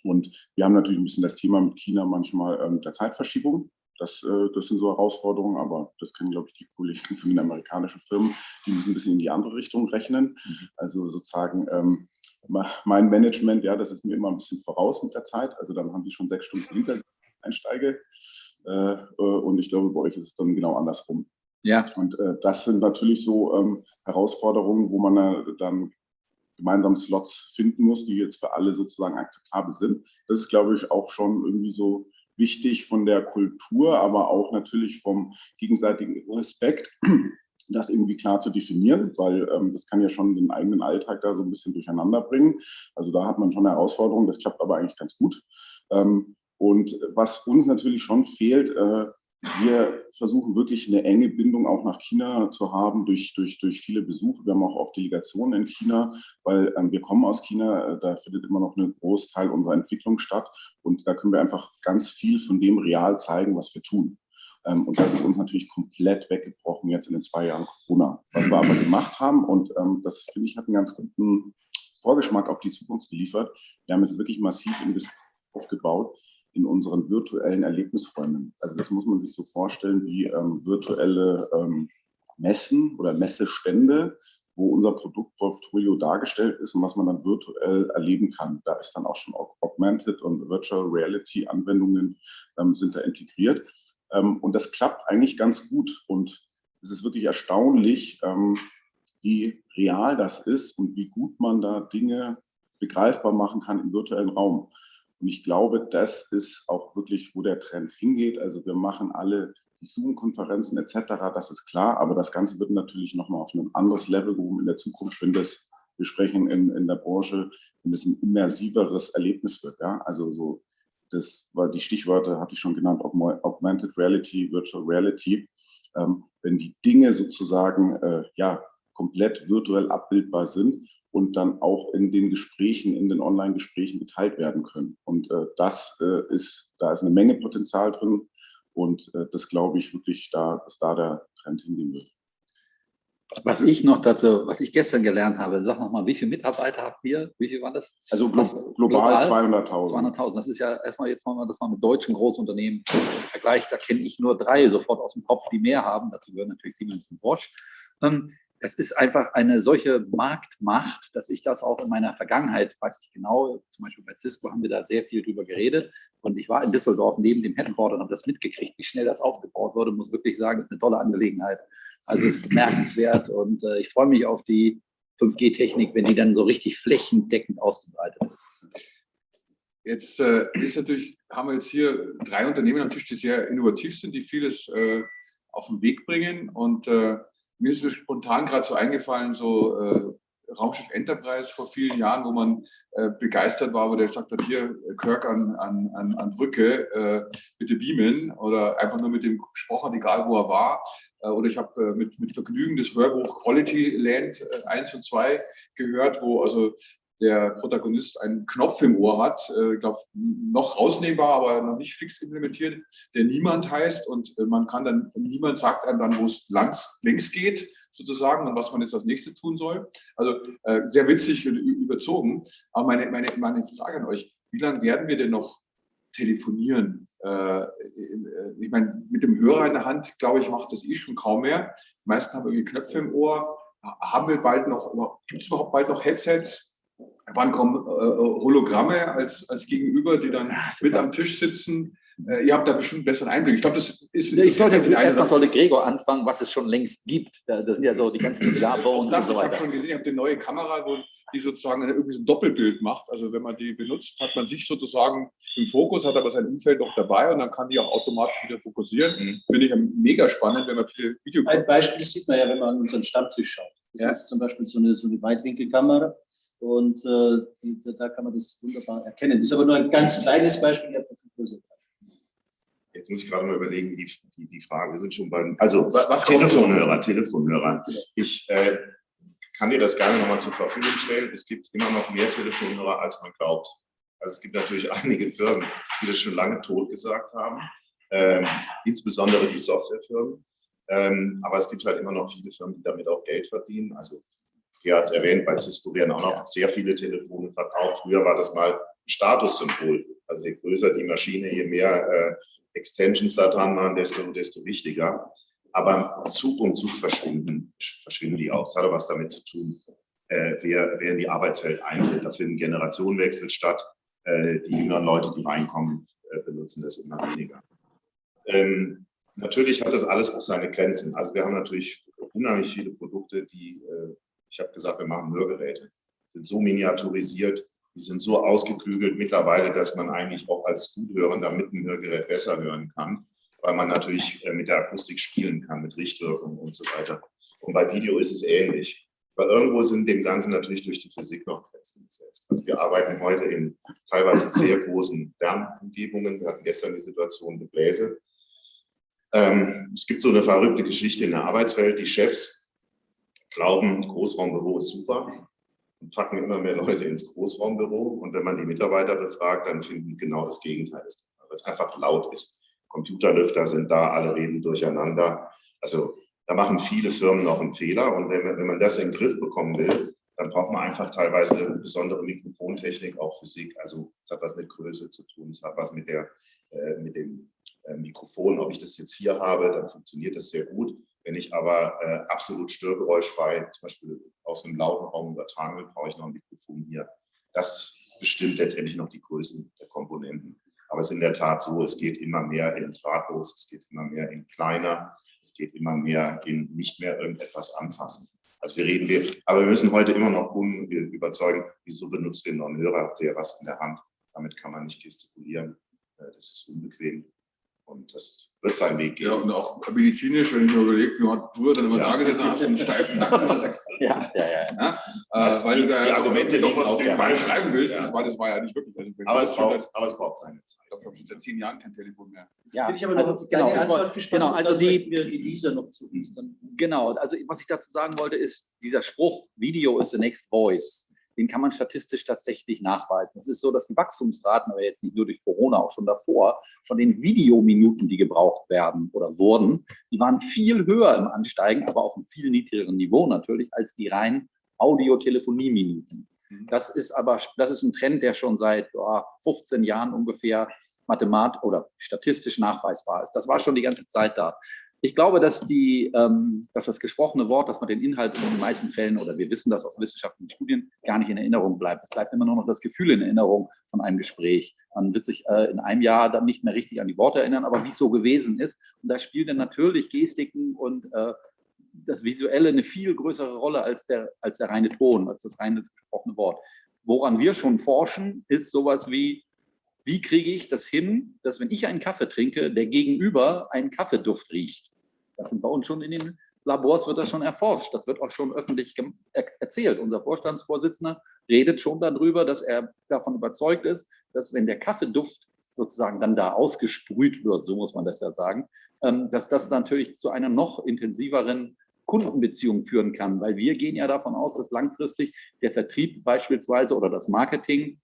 Und wir haben natürlich ein bisschen das Thema mit China manchmal der Zeitverschiebung. das sind so Herausforderungen, aber das kennen, glaube ich, die Kollegen von den amerikanischen Firmen, die müssen ein bisschen in die andere Richtung rechnen. Also sozusagen mein Management, ja, das ist mir immer ein bisschen voraus mit der Zeit. Also dann haben die schon 6 Stunden hinter sich, einsteige. Und ich glaube, bei euch ist es dann genau andersrum. Ja. Und das sind natürlich so Herausforderungen, wo man dann gemeinsam Slots finden muss, die jetzt für alle sozusagen akzeptabel sind. Das ist, glaube ich, auch schon irgendwie so wichtig von der Kultur, aber auch natürlich vom gegenseitigen Respekt, das irgendwie klar zu definieren, weil das kann ja schon den eigenen Alltag da so ein bisschen durcheinander bringen. Also da hat man schon eine Herausforderung, das klappt aber eigentlich ganz gut. Und was uns natürlich schon fehlt, wir versuchen wirklich eine enge Bindung auch nach China zu haben durch viele Besuche. Wir haben auch oft Delegationen in China, weil wir kommen aus China, da findet immer noch ein Großteil unserer Entwicklung statt und da können wir einfach ganz viel von dem real zeigen, was wir tun. Und das ist uns natürlich komplett weggebrochen jetzt in den 2 Jahren Corona. Was wir aber gemacht haben und das finde ich hat einen ganz guten Vorgeschmack auf die Zukunft geliefert. Wir haben jetzt wirklich massiv aufgebaut in unseren virtuellen Erlebnisräumen. Also das muss man sich so vorstellen wie virtuelle Messen oder Messestände, wo unser Produktportfolio dargestellt ist und was man dann virtuell erleben kann. Da ist dann auch schon Augmented und Virtual Reality Anwendungen sind da integriert. Und das klappt eigentlich ganz gut. Und es ist wirklich erstaunlich, wie real das ist und wie gut man da Dinge begreifbar machen kann im virtuellen Raum. Und ich glaube, das ist auch wirklich, wo der Trend hingeht. Also wir machen alle die Zoom-Konferenzen etc., das ist klar, aber das Ganze wird natürlich nochmal auf ein anderes Level gehoben in der Zukunft, wenn das, wir sprechen in der Branche, wenn es ein immersiveres Erlebnis wird. Ja? Also so, das war die Stichworte, hatte ich schon genannt, Augmented Reality, Virtual Reality. Wenn die Dinge sozusagen komplett virtuell abbildbar sind und dann auch in den Gesprächen, in den Online-Gesprächen geteilt werden können. Und da ist eine Menge Potenzial drin und das glaube ich wirklich, dass da der Trend hingehen wird. Was ich gestern gelernt habe, sag nochmal, wie viele Mitarbeiter habt ihr? Wie viel waren das? Also global 200.000. 200.000. Das ist ja erstmal jetzt, wenn man das mal mit deutschen Großunternehmen vergleicht, da kenne ich nur 3 sofort aus dem Kopf, die mehr haben. Dazu gehören natürlich Siemens und Bosch. Das ist einfach eine solche Marktmacht, dass ich das auch in meiner Vergangenheit, weiß ich genau, zum Beispiel bei Cisco haben wir da sehr viel drüber geredet und ich war in Düsseldorf neben dem Headquarter und habe das mitgekriegt, wie schnell das aufgebaut wurde, muss wirklich sagen, das ist eine tolle Angelegenheit. Also es ist bemerkenswert und ich freue mich auf die 5G-Technik, wenn die dann so richtig flächendeckend ausgebreitet ist. Jetzt ist natürlich, haben wir jetzt hier 3 Unternehmen am Tisch, die sehr innovativ sind, die vieles auf den Weg bringen und mir ist spontan gerade so eingefallen, so Raumschiff Enterprise vor vielen Jahren, wo man begeistert war, wo der gesagt hat, hier Kirk an Brücke, bitte beamen oder einfach nur mit dem gesprochen, egal wo er war. Oder ich habe mit Vergnügen das Hörbuch Quality Land 1 und 2 gehört, wo also der Protagonist einen Knopf im Ohr hat, ich glaube, noch rausnehmbar, aber noch nicht fix implementiert, der Niemand heißt und man kann dann, niemand sagt einem dann, wo es längs geht, sozusagen, und was man jetzt als nächstes tun soll. Also sehr witzig und überzogen. Aber meine Frage an euch, wie lange werden wir denn noch telefonieren? Ich meine, mit dem Hörer in der Hand, glaube ich, macht das schon kaum mehr. Die meisten haben irgendwie Knöpfe im Ohr. Gibt es überhaupt bald noch Headsets? Wann kommen Hologramme als Gegenüber, die dann mit am Tisch sitzen? Ihr habt da bestimmt einen besseren Einblick. Ich glaube, das ist... Erstmal sollte Gregor anfangen, was es schon längst gibt. Das sind ja so die ganzen Jabons und so weiter. Ich habe schon gesehen, ich habe eine neue Kamera, die sozusagen irgendwie so ein Doppelbild macht. Also wenn man die benutzt, hat man sich sozusagen im Fokus, hat aber sein Umfeld noch dabei und dann kann die auch automatisch wieder fokussieren. Finde ich mega spannend, wenn man viele Videos... Ein Beispiel sieht man ja, wenn man an unseren Stammtisch schaut. Das ist zum Beispiel so eine Weitwinkelkamera. Und da kann man das wunderbar erkennen. Das ist aber nur ein ganz kleines Beispiel der Größe. Jetzt muss ich gerade mal überlegen, wie die Frage, wir sind schon beim, also Telefonhörer. Ich kann dir das gerne nochmal zur Verfügung stellen. Es gibt immer noch mehr Telefonhörer, als man glaubt. Also es gibt natürlich einige Firmen, die das schon lange tot gesagt haben, insbesondere die Softwarefirmen. Aber es gibt halt immer noch viele Firmen, die damit auch Geld verdienen. Also, Pierre hat es erwähnt, bei Cisco werden auch noch sehr viele Telefone verkauft. Früher war das mal Statussymbol. Also je größer die Maschine, je mehr Extensions da dran machen, desto wichtiger. Aber Zug um Zug verschwinden die auch. Das hat auch was damit zu tun, wer in die Arbeitswelt eintritt. Da finden Generationenwechsel statt. Die jüngeren Leute, die reinkommen, benutzen das immer weniger. Natürlich hat das alles auch seine Grenzen. Also wir haben natürlich unheimlich viele Produkte, die, ich habe gesagt, wir machen Hörgeräte, sind so miniaturisiert, die sind so ausgeklügelt mittlerweile, dass man eigentlich auch als Guthörender mit dem Hörgerät besser hören kann, weil man natürlich mit der Akustik spielen kann, mit Richtwirkung und so weiter. Und bei Video ist es ähnlich. Aber irgendwo sind dem Ganzen natürlich durch die Physik noch Grenzen gesetzt. Also wir arbeiten heute in teilweise sehr großen Lärmumgebungen. Wir hatten gestern die Situation Gebläse. Es gibt so eine verrückte Geschichte in der Arbeitswelt. Die Chefs glauben, Großraumbüro ist super und packen immer mehr Leute ins Großraumbüro. Und wenn man die Mitarbeiter befragt, dann finden genau das Gegenteil, weil es einfach laut ist. Computerlüfter sind da, alle reden durcheinander. Also da machen viele Firmen noch einen Fehler. Und wenn man das in den Griff bekommen will, dann braucht man einfach teilweise eine besondere Mikrofontechnik, auch Physik. Also es hat was mit Größe zu tun, es hat was mit dem Mikrofon. Ob ich das jetzt hier habe, dann funktioniert das sehr gut. Wenn ich aber absolut störgeräuschfrei, zum Beispiel aus einem lauten Raum übertragen will, brauche ich noch ein Mikrofon hier. Das bestimmt letztendlich noch die Größen der Komponenten. Aber es ist in der Tat so, es geht immer mehr in drahtlos, es geht immer mehr in kleiner, es geht immer mehr in nicht mehr irgendetwas anfassen. Also aber wir müssen heute immer noch Kunden überzeugen, wieso benutzt den noch einen Hörer, habt ihr ja was in der Hand. Damit kann man nicht gestikulieren, das ist unbequem. Und das wird seinen Weg gehen. Ja, und auch medizinisch, wenn ich mir überlege, wie man früher dann immer da gesessen hast, einen steifen Nacken oder sechs. Ja. Weil du da die Argumente noch liegen was auf der mal Hand. schreiben willst, Ja. das war ja nicht wirklich. Aber es braucht seine Zeit. Ich glaube, schon seit 10 Jahren kein Telefon mehr. Ja, Bin ich aber also, noch deine Antwort gespannt. genau, also dann die, möchten wir Elisa noch zu uns dann. Genau, also was ich dazu sagen wollte, ist, dieser Spruch, Video is the next voice, den kann man statistisch tatsächlich nachweisen. Es ist so, dass die Wachstumsraten, aber jetzt nicht nur durch Corona, auch schon davor, von den Videominuten, die gebraucht werden oder wurden, die waren viel höher im Ansteigen, aber auf einem viel niedrigeren Niveau natürlich, als die reinen Audiotelefonieminuten. Das ist ein Trend, der schon seit 15 Jahren ungefähr mathematisch oder statistisch nachweisbar ist. Das war schon die ganze Zeit da. Ich glaube, dass das gesprochene Wort, dass man den Inhalt in den meisten Fällen, oder wir wissen das aus wissenschaftlichen Studien, gar nicht in Erinnerung bleibt. Es bleibt immer nur noch das Gefühl in Erinnerung von einem Gespräch. Man wird sich in einem Jahr dann nicht mehr richtig an die Worte erinnern, aber wie es so gewesen ist. Und da spielen dann natürlich Gestiken und das Visuelle eine viel größere Rolle als der reine Ton, als das reine gesprochene Wort. Woran wir schon forschen, ist sowas wie kriege ich das hin, dass wenn ich einen Kaffee trinke, der Gegenüber einen Kaffeeduft riecht. Das sind bei uns schon in den Labors, wird das schon erforscht. Das wird auch schon öffentlich erzählt. Unser Vorstandsvorsitzender redet schon darüber, dass er davon überzeugt ist, dass wenn der Kaffeeduft sozusagen dann da ausgesprüht wird, so muss man das ja sagen, dass das natürlich zu einer noch intensiveren Kundenbeziehung führen kann. Weil wir gehen ja davon aus, dass langfristig der Vertrieb beispielsweise oder das Marketing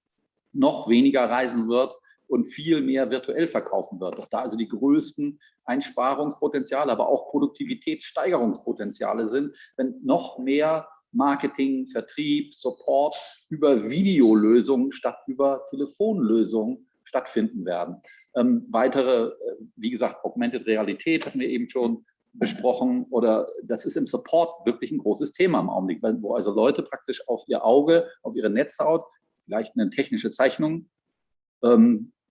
noch weniger reisen wird und viel mehr virtuell verkaufen wird. Dass da also die größten Einsparungspotenziale, aber auch Produktivitätssteigerungspotenziale sind, wenn noch mehr Marketing, Vertrieb, Support über Videolösungen statt über Telefonlösungen stattfinden werden. Weitere, wie gesagt, Augmented Realität hatten wir eben schon besprochen, oder das ist im Support wirklich ein großes Thema im Augenblick, wo also Leute praktisch auf ihr Auge, auf ihre Netzhaut vielleicht eine technische Zeichnung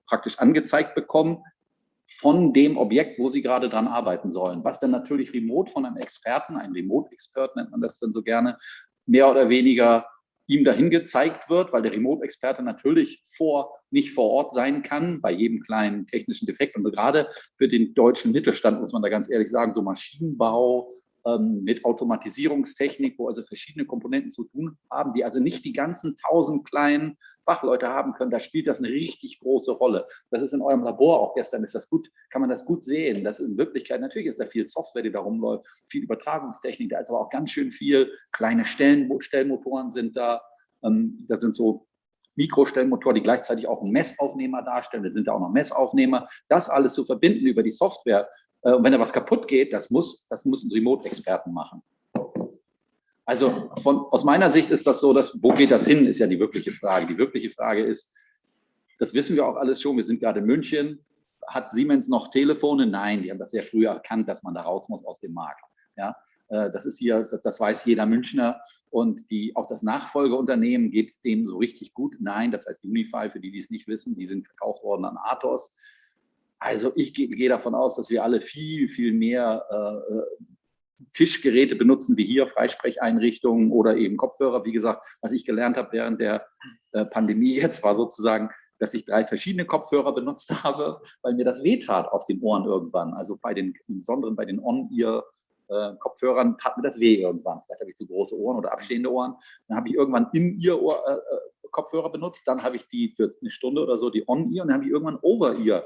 praktisch angezeigt bekommen von dem Objekt, wo sie gerade dran arbeiten sollen. Was dann natürlich remote von einem Experten, einem Remote-Expert nennt man das dann so gerne, mehr oder weniger ihm dahin gezeigt wird, weil der Remote-Experte natürlich nicht vor Ort sein kann, bei jedem kleinen technischen Defekt. Und gerade für den deutschen Mittelstand, muss man da ganz ehrlich sagen, so Maschinenbau, mit Automatisierungstechnik, wo also verschiedene Komponenten zu tun haben, die also nicht die ganzen 1000 kleinen Fachleute haben können, da spielt das eine richtig große Rolle. Das ist in eurem Labor auch gestern, kann man das gut sehen, dass in Wirklichkeit, natürlich ist da viel Software, die da rumläuft, viel Übertragungstechnik, da ist aber auch ganz schön viel, kleine Stellmotoren sind da, das sind so Mikrostellmotoren, die gleichzeitig auch einen Messaufnehmer darstellen, da sind da auch noch Messaufnehmer, das alles zu verbinden über die Software. Und wenn da was kaputt geht, das muss ein Remote-Experten machen. Also aus meiner Sicht ist das so, dass wo geht das hin, ist ja die wirkliche Frage. Die wirkliche Frage ist, das wissen wir auch alles schon. Wir sind gerade in München. Hat Siemens noch Telefone? Nein, die haben das sehr früh erkannt, dass man da raus muss aus dem Markt. Ja, das ist hier, das weiß jeder Münchner. Und auch das Nachfolgeunternehmen, geht es dem so richtig gut? Nein, das heißt Unify, für die es nicht wissen, die sind verkauft worden an Atos. Also ich gehe davon aus, dass wir alle viel, viel mehr Tischgeräte benutzen, wie hier Freisprecheinrichtungen oder eben Kopfhörer. Wie gesagt, was ich gelernt habe während der Pandemie jetzt, war sozusagen, dass ich 3 verschiedene Kopfhörer benutzt habe, weil mir das wehtat auf den Ohren irgendwann. Also insbesondere bei den On-Ear-Kopfhörern tat mir das weh irgendwann. Vielleicht habe ich zu große Ohren oder abstehende Ohren. Dann habe ich irgendwann In-Ear Kopfhörer benutzt. Dann habe ich die für eine Stunde oder so, die On-Ear, und dann habe ich irgendwann Over-Ear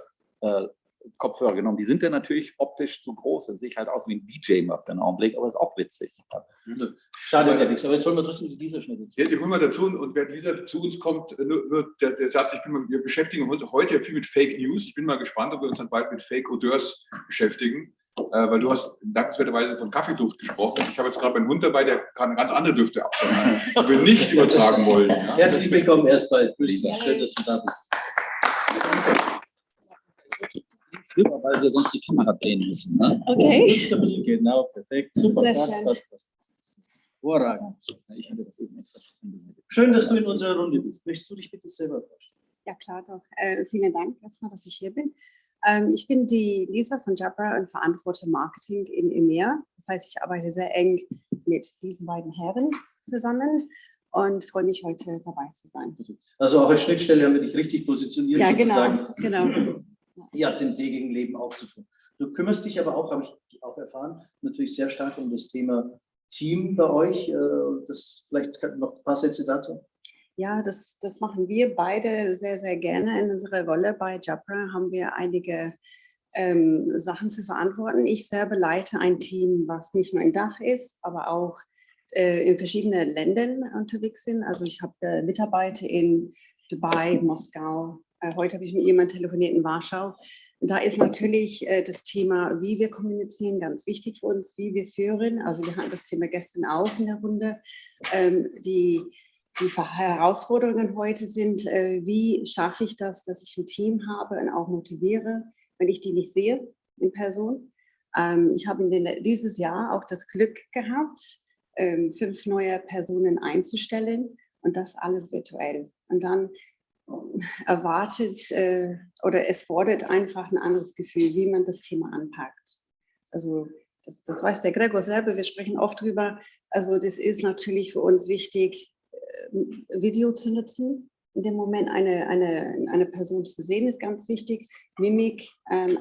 Kopfhörer genommen. Die sind ja natürlich optisch zu groß. Dann sehe ich halt aus wie ein DJ für einen Augenblick, aber ist auch witzig. Schade, ja nichts. Aber jetzt holen wir trotzdem die Lisa-Schnitt dazu. Ja, die holen wir dazu. Und wenn Lisa zu uns kommt, nur der Satz, wir beschäftigen uns heute ja viel mit Fake News. Ich bin mal gespannt, ob wir uns dann bald mit Fake Odeurs beschäftigen. Weil du hast dankenswerterweise von Kaffeeduft gesprochen. Ich habe jetzt gerade meinen Hund dabei, der kann ganz andere Düfte absondern, die wir nicht übertragen wollen. Ja? Herzlich willkommen erstmal, Lisa. Schön, dass du da bist. Weil wir sonst die Kamera drehen müssen. Ne? Okay. Genau, perfekt. Super, Sehr passt, schön. passt. Hervorragend. Ich hatte das eben extra. Schön, dass du in unserer Runde bist. Möchtest du dich bitte selber vorstellen? Ja, klar doch. Vielen Dank erstmal, dass ich hier bin. Ich bin die Lisa von Jabra und verantworte Marketing in EMEA. Das heißt, ich arbeite sehr eng mit diesen beiden Herren zusammen und freue mich, heute dabei zu sein. Also auch als Schnittstelle haben wir dich richtig positioniert. Ja, sozusagen. genau. Ja, hat dem gegen Leben auch zu tun. Du kümmerst dich aber auch, habe ich auch erfahren, natürlich sehr stark um das Thema Team bei euch. Das vielleicht noch ein paar Sätze dazu. Ja, das machen wir beide sehr, sehr gerne. In unserer Rolle bei Jabra haben wir einige Sachen zu verantworten. Ich selber leite ein Team, was nicht nur in Dach ist, aber auch in verschiedenen Ländern unterwegs sind. Also ich habe Mitarbeiter in Dubai, Moskau. Heute habe ich mit jemandem telefoniert in Warschau. Und da ist natürlich das Thema, wie wir kommunizieren, ganz wichtig für uns, wie wir führen. Also wir hatten das Thema gestern auch in der Runde. Die Herausforderungen heute sind, wie schaffe ich das, dass ich ein Team habe und auch motiviere, wenn ich die nicht sehe in Person. Ich habe dieses Jahr auch das Glück gehabt, 5 neue Personen einzustellen und das alles virtuell. Und dann erwartet oder es fordert einfach ein anderes Gefühl, wie man das Thema anpackt. Also das weiß der Gregor selber, wir sprechen oft drüber. Also das ist natürlich für uns wichtig, Video zu nutzen. In dem Moment eine Person zu sehen, ist ganz wichtig. Mimik,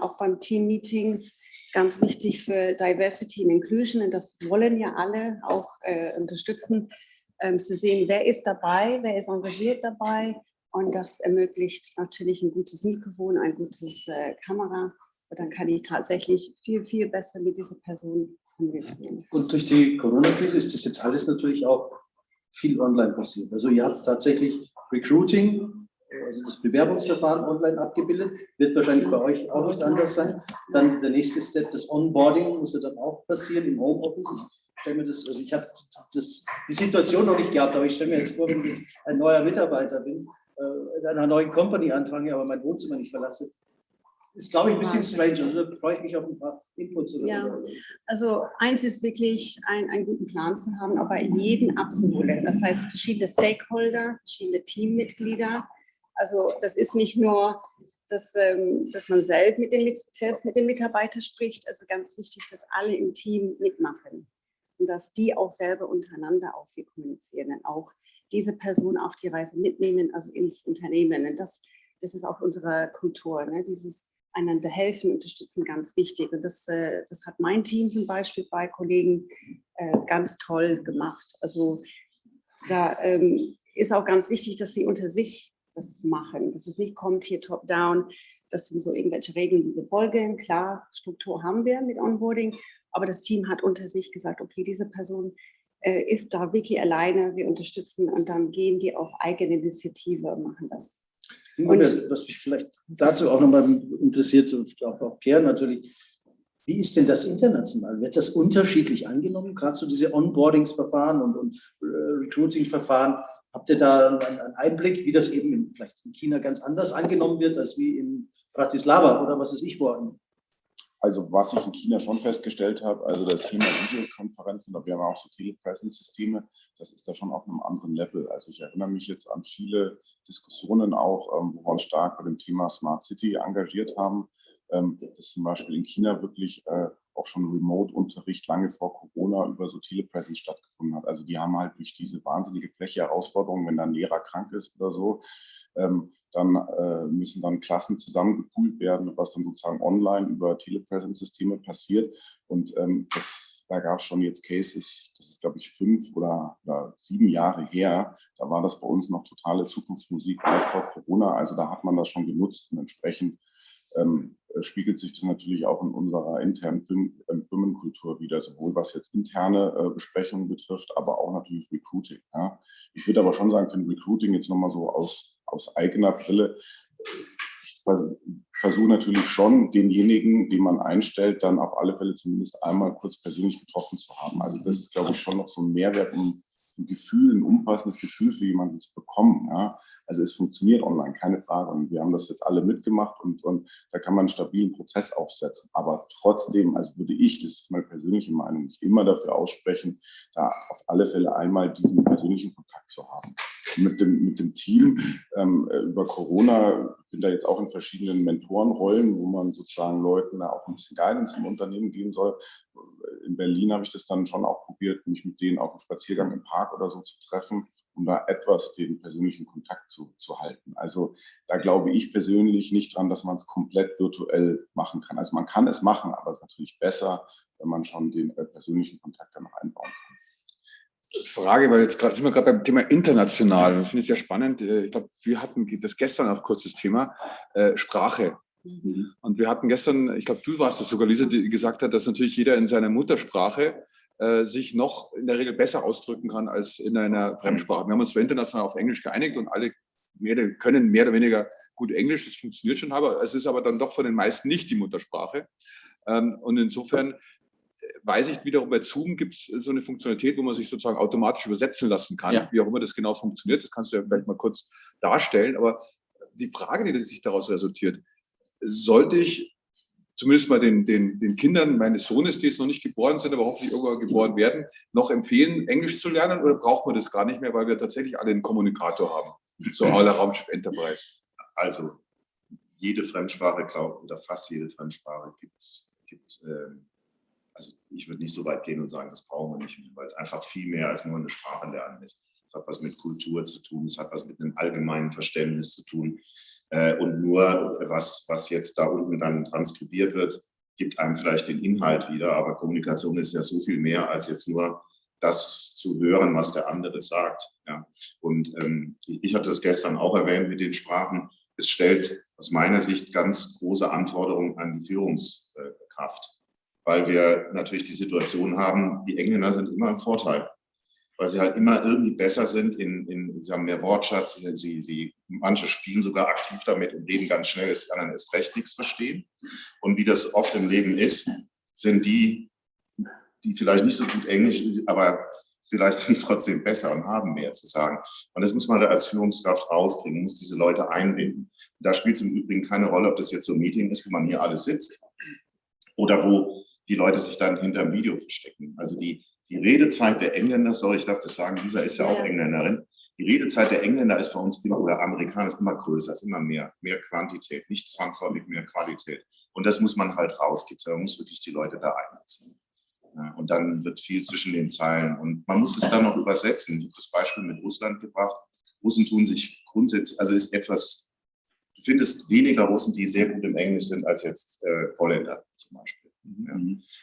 auch beim Team-Meetings, ganz wichtig für Diversity and Inclusion. Und das wollen ja alle auch unterstützen, zu sehen, wer ist dabei, wer ist engagiert dabei. Und das ermöglicht natürlich ein gutes Mikrofon, ein gutes Kamera. Und dann kann ich tatsächlich viel, viel besser mit dieser Person kommunizieren. Und durch die Corona-Krise ist das jetzt alles natürlich auch viel online passiert. Also ihr habt tatsächlich Recruiting, also das Bewerbungsverfahren online abgebildet, wird wahrscheinlich bei euch auch nicht anders sein. Dann der nächste Step, das Onboarding muss ja dann auch passieren im Homeoffice. Ich stelle mir das, also ich habe die Situation noch nicht gehabt, aber ich stelle mir jetzt vor, wenn ich jetzt ein neuer Mitarbeiter bin, in einer neuen Company anfange, aber mein Wohnzimmer nicht verlasse. Ist, glaube ich, ein bisschen strange. Also da freue ich mich auf ein paar Inputs. Ja, also eins ist wirklich, einen guten Plan zu haben, aber jeden abzuholen. Das heißt, verschiedene Stakeholder, verschiedene Teammitglieder. Also das ist nicht nur, dass man selbst mit den Mitarbeitern spricht. Es ist ganz wichtig, dass alle im Team mitmachen. Und dass die auch selber untereinander auch viel kommunizieren und auch diese Person auf die Reise mitnehmen, also ins Unternehmen. Und das ist auch unsere Kultur, ne? Dieses einander helfen, unterstützen, ganz wichtig. Und das hat mein Team zum Beispiel bei Kollegen ganz toll gemacht. Also da ist auch ganz wichtig, dass sie unter sich das machen, dass es nicht kommt hier top-down. Das sind so irgendwelche Regeln, die wir folgen. Klar, Struktur haben wir mit Onboarding, aber das Team hat unter sich gesagt, okay, diese Person ist da wirklich alleine, wir unterstützen und dann gehen die auf eigene Initiative und machen das. Und was mich vielleicht dazu auch nochmal interessiert, und auch Pierre natürlich, wie ist denn das international? Wird das unterschiedlich angenommen? Gerade so diese Onboardingsverfahren und Recruiting-Verfahren, Habt ihr da einen Einblick, wie das eben vielleicht in China ganz anders angenommen wird, als wie in Bratislava oder was weiß ich wo? Also was ich in China schon festgestellt habe, also das Thema Videokonferenzen, da wir haben auch so Telepresence-Systeme, das ist da schon auf einem anderen Level. Also ich erinnere mich jetzt an viele Diskussionen auch, wo wir uns stark bei dem Thema Smart City engagiert haben, dass zum Beispiel in China wirklich auch schon Remote-Unterricht lange vor Corona über so Telepresence stattgefunden hat. Also die haben halt durch diese wahnsinnige Fläche-Herausforderung, wenn dann ein Lehrer krank ist oder so, dann müssen dann Klassen zusammengepoolt werden, was dann sozusagen online über Telepresence-Systeme passiert. Und da gab es schon jetzt Cases, das ist glaube ich 5 oder 7 Jahre her, da war das bei uns noch totale Zukunftsmusik weit vor Corona. Also da hat man das schon genutzt und entsprechend spiegelt sich das natürlich auch in unserer internen Firmenkultur wieder, sowohl was jetzt interne Besprechungen betrifft, aber auch natürlich Recruiting. Ja. Ich würde aber schon sagen, für ein Recruiting jetzt nochmal so aus eigener Brille, ich versuche natürlich schon, denjenigen, den man einstellt, dann auf alle Fälle zumindest einmal kurz persönlich getroffen zu haben. Also das ist, glaube ich, schon noch so ein Mehrwert, um ein Gefühl, ein umfassendes Gefühl für jemanden zu bekommen. Ja. Also es funktioniert online, keine Frage. Und wir haben das jetzt alle mitgemacht und da kann man einen stabilen Prozess aufsetzen. Aber trotzdem, also würde ich, das ist meine persönliche Meinung, mich immer dafür aussprechen, da auf alle Fälle einmal diesen persönlichen Kontakt zu haben. Mit dem Team über Corona, bin da jetzt auch in verschiedenen Mentorenrollen, wo man sozusagen Leuten da auch ein bisschen Guidance im Unternehmen geben soll. In Berlin habe ich das dann schon auch probiert, mich mit denen auf einem Spaziergang im Park oder so zu treffen, um da etwas den persönlichen Kontakt zu halten. Also da glaube ich persönlich nicht dran, dass man es komplett virtuell machen kann. Also man kann es machen, aber es ist natürlich besser, wenn man schon den persönlichen Kontakt dann noch einbauen kann. Frage, weil jetzt sind wir gerade beim Thema international. Das finde ich sehr spannend. Ich glaube, wir hatten das gestern auch kurz das Thema Sprache. Und wir hatten gestern, ich glaube, du warst das sogar, Lisa, die gesagt hat, dass natürlich jeder in seiner Muttersprache sich noch in der Regel besser ausdrücken kann als in einer Fremdsprache. Wir haben uns zwar international auf Englisch geeinigt und alle können mehr oder weniger gut Englisch, das funktioniert schon, aber es ist aber dann doch von den meisten nicht die Muttersprache. Und insofern weiß ich wiederum, bei Zoom gibt es so eine Funktionalität, wo man sich sozusagen automatisch übersetzen lassen kann, ja. Wie auch immer das genau funktioniert. Das kannst du ja vielleicht mal kurz darstellen. Aber die Frage, die sich daraus resultiert, sollte ich zumindest mal den Kindern meines Sohnes, die jetzt noch nicht geboren sind, aber hoffentlich irgendwann geboren werden, noch empfehlen, Englisch zu lernen, oder braucht man das gar nicht mehr, weil wir tatsächlich alle einen Kommunikator haben? So à la Raumschiff Enterprise. Also jede Fremdsprache, glaube ich, oder fast jede Fremdsprache gibt also ich würde nicht so weit gehen und sagen, das brauchen wir nicht mehr, weil es einfach viel mehr als nur eine Sprache lernen ist. Es hat was mit Kultur zu tun, es hat was mit einem allgemeinen Verständnis zu tun. Und nur was jetzt da unten dann transkribiert wird, gibt einem vielleicht den Inhalt wieder. Aber Kommunikation ist ja so viel mehr als jetzt nur das zu hören, was der andere sagt. Ja. Und ich hatte das gestern auch erwähnt mit den Sprachen. Es stellt aus meiner Sicht ganz große Anforderungen an die Führungskraft, weil wir natürlich die Situation haben, die Engländer sind immer im Vorteil, weil sie halt immer irgendwie besser sind, sie haben mehr Wortschatz, manche spielen sogar aktiv damit und reden ganz schnell, dass die anderen erst recht nichts verstehen. Und wie das oft im Leben ist, sind die vielleicht nicht so gut Englisch, aber vielleicht sind trotzdem besser und haben mehr zu sagen. Und das muss man da als Führungskraft rauskriegen, muss diese Leute einbinden. Und da spielt es im Übrigen keine Rolle, ob das jetzt so ein Meeting ist, wo man hier alle sitzt oder wo die Leute sich dann hinterm Video verstecken. Also die Redezeit der Engländer, ich darf das sagen, Lisa ist ja auch Engländerin, die Redezeit der Engländer ist bei uns immer, oder Amerikaner ist immer größer, ist immer mehr Quantität, nicht zwangsläufig mehr Qualität. Und das muss man halt rauskitzeln, man muss wirklich die Leute da einbeziehen. Und dann wird viel zwischen den Zeilen. Und man muss es dann noch übersetzen. Ich habe das Beispiel mit Russland gebracht. Russen tun sich grundsätzlich, also ist etwas, du findest weniger Russen, die sehr gut im Englisch sind, als jetzt Holländer zum Beispiel. Ja.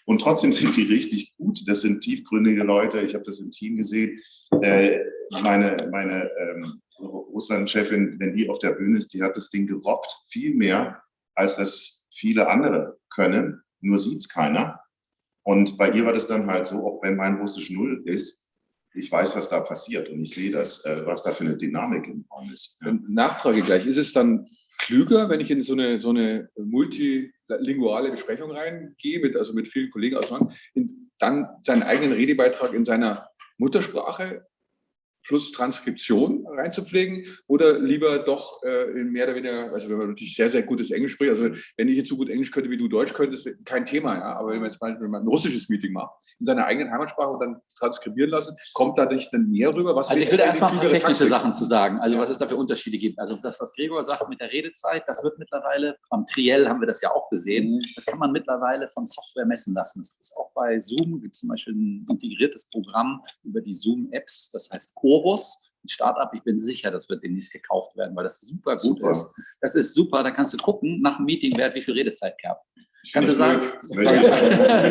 Und trotzdem sind die richtig gut. Das sind tiefgründige Leute. Ich habe das im Team gesehen. Meine Russland-Chefin, wenn die auf der Bühne ist, die hat das Ding gerockt. Viel mehr, als das viele andere können. Nur sieht es keiner. Und bei ihr war das dann halt so, auch wenn mein Russisch 0 ist, ich weiß, was da passiert. Und ich sehe das, was da für eine Dynamik im Raum ist. Ja. Nachfrage gleich. Ist es dann klüger, wenn ich in so eine multilinguale Besprechung reingehe, mit vielen Kollegen aus dem Land, dann seinen eigenen Redebeitrag in seiner Muttersprache plus Transkription reinzupflegen oder lieber doch in mehr oder weniger, also wenn man natürlich sehr, sehr gutes Englisch spricht, also wenn ich jetzt so gut Englisch könnte, wie du Deutsch könntest, kein Thema, ja, aber wenn man jetzt mal ein russisches Meeting macht, in seiner eigenen Heimatsprache und dann transkribieren lassen, kommt da nicht dann mehr rüber? Was also ich will da erstmal ein paar technische Taktik? Sachen zu sagen, also was es da für Unterschiede gibt. Also das, was Gregor sagt mit der Redezeit, das wird mittlerweile, am Triell haben wir das ja auch gesehen, das kann man mittlerweile von Software messen lassen. Das ist auch bei Zoom, gibt es zum Beispiel ein integriertes Programm über die Zoom-Apps, das heißt Chorus, ein Startup, ich bin sicher, das wird demnächst gekauft werden, weil das super gut ist. Das ist super, da kannst du gucken, nach dem Meeting, wer hat wie viel Redezeit gehabt. Kannst du sagen? Bin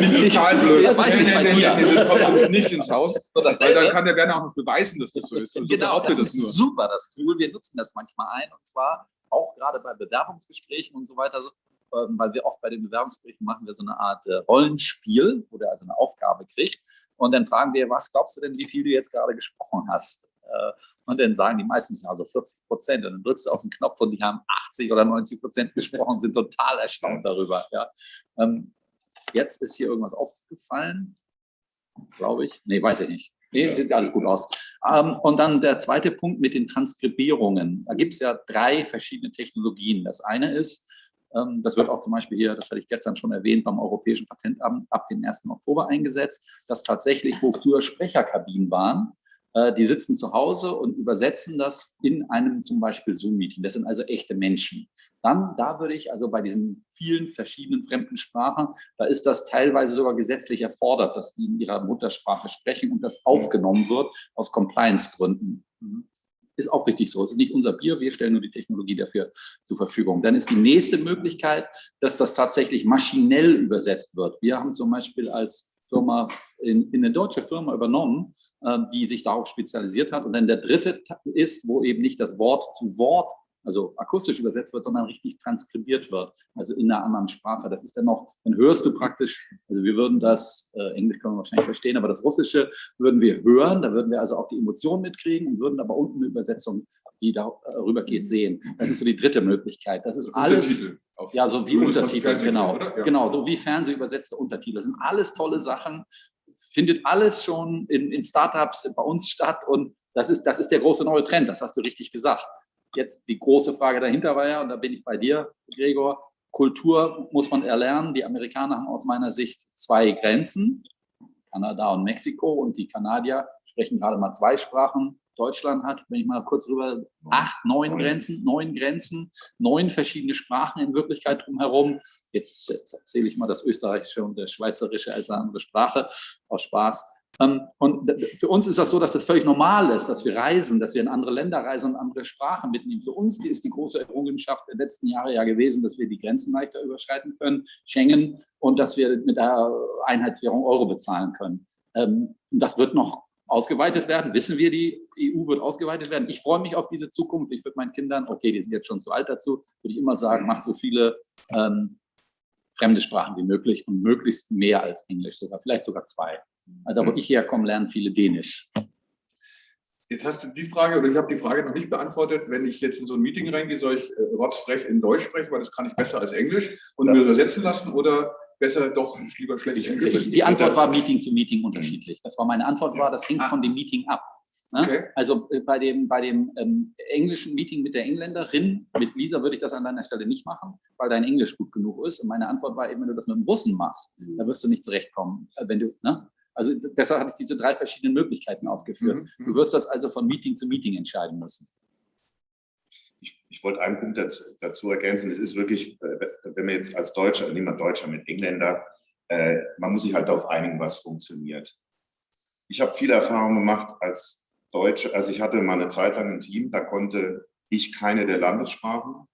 ich total blöd. Das weiß ich bei dir. Das kommt uns nicht ins Haus, weil dann kann der gerne auch noch beweisen, dass das so ist. Und genau, so das ist super, das Tool. Wir nutzen das manchmal ein, und zwar auch gerade bei Bewerbungsgesprächen und so weiter, weil wir oft bei den Bewerbungsgesprächen machen wir so eine Art Rollenspiel, wo der also eine Aufgabe kriegt. Und dann fragen wir, was glaubst du denn, wie viel du jetzt gerade gesprochen hast? Und dann sagen die meistens also 40%. Und dann drückst du auf den Knopf und die haben 80 oder 90% gesprochen, sind total erstaunt darüber. Ja. Jetzt ist hier irgendwas aufgefallen, glaube ich. Nee, weiß ich nicht. Nee, sieht alles gut aus. Und dann der zweite Punkt mit den Transkribierungen. Da gibt es ja 3 verschiedene Technologien. Das eine ist, das wird auch zum Beispiel hier, das hatte ich gestern schon erwähnt, beim Europäischen Patentamt ab dem 1. Oktober eingesetzt, dass tatsächlich, wo früher Sprecherkabinen waren, die sitzen zu Hause und übersetzen das in einem zum Beispiel Zoom-Meeting. Das sind also echte Menschen. Dann, da würde ich also bei diesen vielen verschiedenen fremden Sprachen, da ist das teilweise sogar gesetzlich erfordert, dass die in ihrer Muttersprache sprechen und das aufgenommen wird aus Compliance-Gründen. Ist auch richtig so. Es ist nicht unser Bier, wir stellen nur die Technologie dafür zur Verfügung. Dann ist die nächste Möglichkeit, dass das tatsächlich maschinell übersetzt wird. Wir haben zum Beispiel als Firma in eine deutsche Firma übernommen, die sich darauf spezialisiert hat. Und dann der dritte ist, wo eben nicht das Wort zu Wort, also akustisch übersetzt wird, sondern richtig transkribiert wird, also in einer anderen Sprache. Das ist dann noch, dann hörst du praktisch, also wir würden das, Englisch können wir wahrscheinlich verstehen, aber das Russische würden wir hören, da würden wir also auch die Emotionen mitkriegen und würden aber unten eine Übersetzung, die darüber geht, sehen. Das ist so die dritte Möglichkeit. Das ist alles, ja, so wie Untertitel, genau. Ja. Genau, so wie fernsehübersetzte Untertitel. Das sind alles tolle Sachen, findet alles schon in Startups bei uns statt und das ist der große neue Trend, das hast du richtig gesagt. Jetzt die große Frage dahinter war ja, und da bin ich bei dir, Gregor, Kultur muss man erlernen. Die Amerikaner haben aus meiner Sicht 2 Grenzen, Kanada und Mexiko, und die Kanadier sprechen gerade mal 2 Sprachen. Deutschland hat, wenn ich mal kurz rüber, 9 Grenzen, 9 verschiedene Sprachen in Wirklichkeit drumherum. Jetzt erzähle ich mal das Österreichische und das Schweizerische als eine andere Sprache, aus Spaß. Und für uns ist das so, dass das völlig normal ist, dass wir reisen, dass wir in andere Länder reisen und andere Sprachen mitnehmen. Für uns ist die große Errungenschaft der letzten Jahre ja gewesen, dass wir die Grenzen leichter überschreiten können, Schengen, und dass wir mit der Einheitswährung Euro bezahlen können. Das wird noch ausgeweitet werden, wissen wir, die EU wird ausgeweitet werden. Ich freue mich auf diese Zukunft. Ich würde meinen Kindern, okay, die sind jetzt schon zu alt dazu, würde ich immer sagen, mach so viele fremde Sprachen wie möglich und möglichst mehr als Englisch, vielleicht sogar 2. Also wo ich herkomme, lernen viele Dänisch. Jetzt hast du die Frage, oder ich habe die Frage noch nicht beantwortet, wenn ich jetzt in so ein Meeting reingehe, soll ich rotzfrech in Deutsch sprechen, weil das kann ich besser als Englisch und mir übersetzen lassen, oder besser doch lieber schlecht Englisch? Die Antwort war Meeting zu Meeting unterschiedlich. Das war meine Antwort, das hängt von dem Meeting ab. Ne? Okay. Also bei dem englischen Meeting mit der Engländerin, mit Lisa, würde ich das an deiner Stelle nicht machen, weil dein Englisch gut genug ist. Und meine Antwort war eben, wenn du das mit dem Russen machst, dann wirst du nicht zurechtkommen. Wenn du, ne? Also deshalb habe ich diese 3 verschiedenen Möglichkeiten aufgeführt. Du wirst das also von Meeting zu Meeting entscheiden müssen. Ich wollte einen Punkt dazu ergänzen. Es ist wirklich, wenn wir jetzt als Deutscher, nehmen wir Deutscher mit Engländer, man muss sich halt darauf einigen, was funktioniert. Ich habe viele Erfahrungen gemacht als Deutsche. Also ich hatte mal eine Zeit lang ein Team, da konnte ich keine der Landessprachen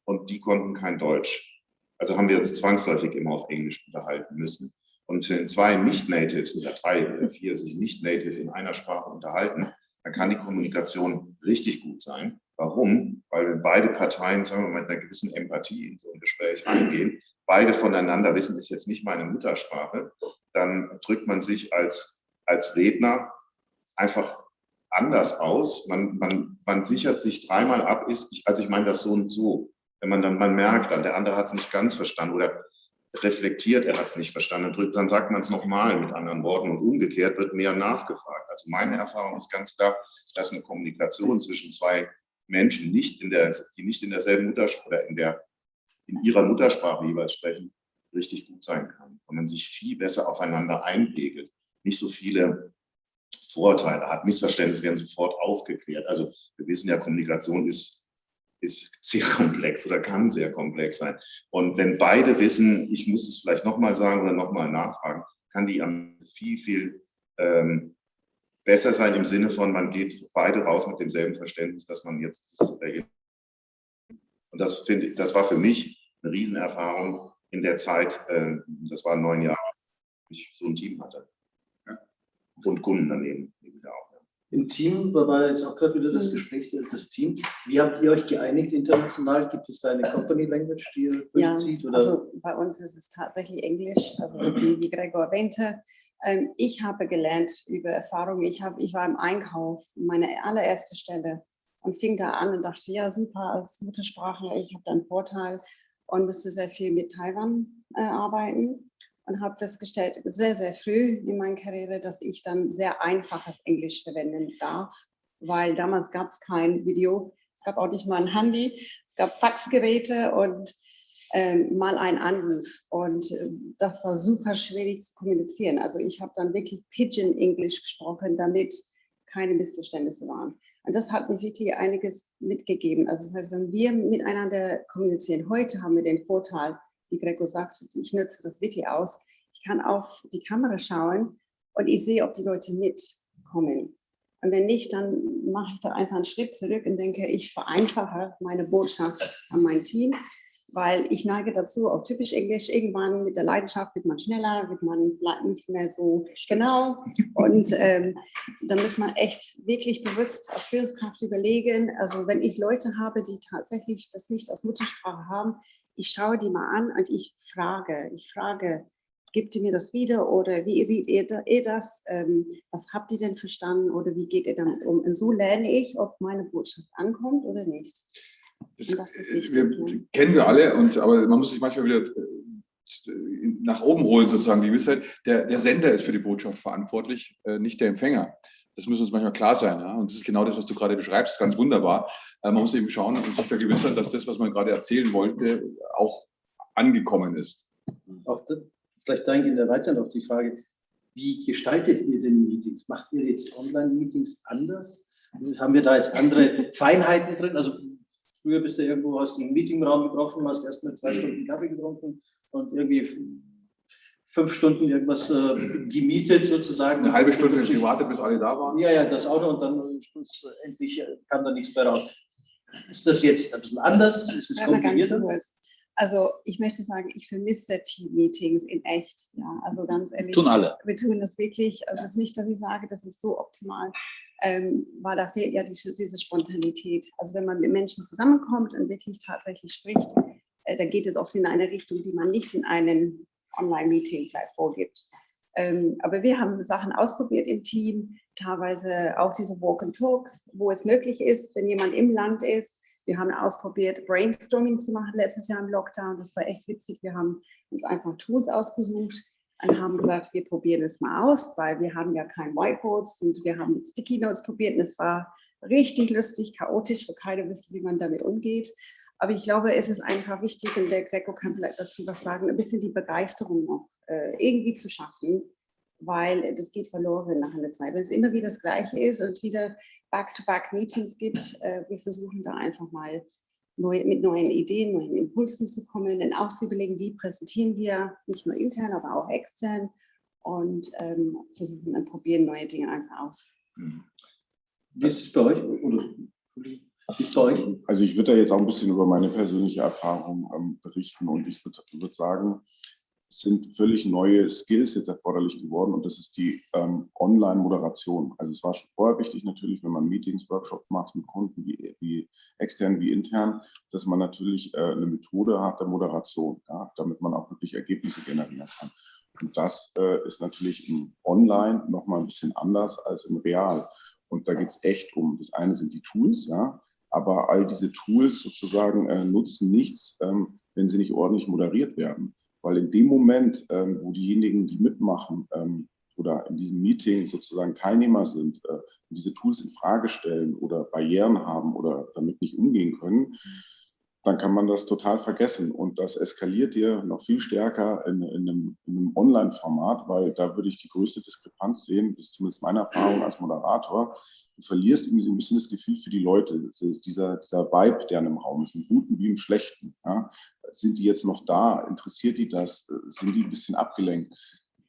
und die konnten kein Deutsch. Also haben wir uns zwangsläufig immer auf Englisch unterhalten müssen. Und wenn 2 Nicht-Natives oder 3 oder 4 sich Nicht-Native in einer Sprache unterhalten, dann kann die Kommunikation richtig gut sein. Warum? Weil wenn beide Parteien, sagen wir mal, mit einer gewissen Empathie in so ein Gespräch eingehen, beide voneinander wissen, ist jetzt nicht meine Muttersprache, dann drückt man sich als Redner einfach anders aus. Man sichert sich 3-mal ab, also ich meine das so und so. Wenn man merkt dann, der andere hat es nicht ganz verstanden oder reflektiert, er hat es nicht verstanden, dann sagt man es nochmal mit anderen Worten und umgekehrt wird mehr nachgefragt. Also meine Erfahrung ist ganz klar, dass eine Kommunikation zwischen zwei Menschen, die nicht in derselben Muttersprache oder in ihrer Muttersprache jeweils sprechen, richtig gut sein kann. Und man sich viel besser aufeinander einpegelt, nicht so viele Vorurteile hat. Missverständnisse werden sofort aufgeklärt. Also wir wissen ja, Kommunikation ist sehr komplex oder kann sehr komplex sein. Und wenn beide wissen, ich muss es vielleicht nochmal sagen oder nochmal nachfragen, kann die viel, viel besser sein im Sinne von, man geht beide raus mit demselben Verständnis, dass man jetzt und das finde ich, das war für mich eine Riesenerfahrung in der Zeit, das waren 9 Jahre, wo ich so ein Team hatte. Ja. Und Kunden daneben auch. Ja. Im Team, da war jetzt auch gerade wieder das Gespräch, das Team. Wie habt ihr euch geeinigt international? Gibt es da eine Company Language, die ihr durchzieht? Ja, oder? also bei uns ist es tatsächlich Englisch, also wie Gregor erwähnte. Ich habe gelernt über Erfahrung. Ich war im Einkauf, meine allererste Stelle, und fing da an und dachte, ja super, als Muttersprachler, ich habe da einen Vorteil und musste sehr viel mit Taiwan arbeiten und habe festgestellt, sehr, sehr früh in meiner Karriere, dass ich dann sehr einfaches Englisch verwenden darf, weil damals gab es kein Video, es gab auch nicht mal ein Handy, es gab Faxgeräte und mal einen Anruf, und das war super schwierig zu kommunizieren. Also ich habe dann wirklich Pidgin Englisch gesprochen, damit keine Missverständnisse waren. Und das hat mir wirklich einiges mitgegeben. Also das heißt, wenn wir miteinander kommunizieren, heute haben wir den Vorteil, wie Gregor sagt, ich nutze das wirklich aus. Ich kann auf die Kamera schauen und ich sehe, ob die Leute mitkommen. Und wenn nicht, dann mache ich da einfach einen Schritt zurück und denke, ich vereinfache meine Botschaft an mein Team, weil ich neige dazu, auf typisch Englisch, irgendwann mit der Leidenschaft wird man schneller, wird man nicht mehr so genau. Und da muss man echt wirklich bewusst als Führungskraft überlegen, also wenn ich Leute habe, die tatsächlich das nicht als Muttersprache haben, ich schaue die mal an und ich frage, gebt ihr mir das wieder oder wie seht ihr das? Was habt ihr denn verstanden oder wie geht ihr damit um? Und so lerne ich, ob meine Botschaft ankommt oder nicht. Das ist wichtig, kennen wir alle, aber man muss sich manchmal wieder nach oben holen, sozusagen die Gewissheit. Der Sender ist für die Botschaft verantwortlich, nicht der Empfänger. Das muss uns manchmal klar sein. Ja? Und das ist genau das, was du gerade beschreibst, ganz wunderbar. Man muss eben schauen und sich vergewissern, dass das, was man gerade erzählen wollte, auch angekommen ist. Auch das, vielleicht dahingehend erweitern auch die Frage, wie gestaltet ihr denn Meetings? Macht ihr jetzt Online-Meetings anders? Haben wir da jetzt andere Feinheiten drin? Also früher bist du irgendwo, hast einen Meetingraum getroffen, hast erstmal 2 Stunden Kaffee getrunken und irgendwie 5 Stunden irgendwas gemietet sozusagen. Eine halbe Stunde gewartet, bis alle da waren. Ja, das Auto, und dann endlich kam da nichts mehr raus. Ist das jetzt ein bisschen anders? Ist es komplizierter? Also ich möchte sagen, ich vermisse Team-Meetings in echt. Ja, also ganz ehrlich. Tun alle. Wir tun das wirklich. Also es ist nicht, dass ich sage, das ist so optimal, weil da fehlt ja diese Spontanität. Also wenn man mit Menschen zusammenkommt und wirklich tatsächlich spricht, dann geht es oft in eine Richtung, die man nicht in einem Online-Meeting vielleicht vorgibt. Aber wir haben Sachen ausprobiert im Team, teilweise auch diese Walk-and-Talks, wo es möglich ist, wenn jemand im Land ist. Wir haben ausprobiert, Brainstorming zu machen letztes Jahr im Lockdown. Das war echt witzig. Wir haben uns einfach Tools ausgesucht und haben gesagt, wir probieren es mal aus, weil wir haben ja kein Whiteboards und wir haben mit Sticky Notes probiert und es war richtig lustig, chaotisch, wo keiner wusste, wie man damit umgeht. Aber ich glaube, es ist einfach wichtig, und der Gregor kann vielleicht dazu was sagen, ein bisschen die Begeisterung noch irgendwie zu schaffen, weil das geht verloren nach einer Zeit. Wenn es immer wieder das Gleiche ist und wieder Back-to-Back-Meetings gibt, wir versuchen da einfach mal mit neuen Ideen, neuen Impulsen zu kommen, dann auch zu überlegen, wie präsentieren wir, nicht nur intern, aber auch extern, und versuchen dann probieren neue Dinge einfach aus. Wie ist es bei euch? Oder wie ist es bei euch? Also ich würde da jetzt auch ein bisschen über meine persönliche Erfahrung berichten, und ich würde sagen, es sind völlig neue Skills jetzt erforderlich geworden, und das ist die Online-Moderation. Also es war schon vorher wichtig natürlich, wenn man Meetings, Workshops macht mit Kunden, wie extern wie intern, dass man natürlich eine Methode hat der Moderation, ja, damit man auch wirklich Ergebnisse generieren kann. Und das ist natürlich im Online nochmal ein bisschen anders als im Real. Und da geht es echt um, das eine sind die Tools, ja, aber all diese Tools sozusagen nutzen nichts, wenn sie nicht ordentlich moderiert werden. Weil in dem Moment, wo diejenigen, die mitmachen, oder in diesem Meeting sozusagen Teilnehmer sind, diese Tools in Frage stellen oder Barrieren haben oder damit nicht umgehen können, dann kann man das total vergessen. Und das eskaliert hier noch viel stärker in einem Online-Format, weil da würde ich die größte Diskrepanz sehen, das ist zumindest meine Erfahrung als Moderator. Du verlierst irgendwie so ein bisschen das Gefühl für die Leute. Das ist dieser Vibe, der im Raum ist, im Guten wie im Schlechten. Ja? Sind die jetzt noch da? Interessiert die das? Sind die ein bisschen abgelenkt?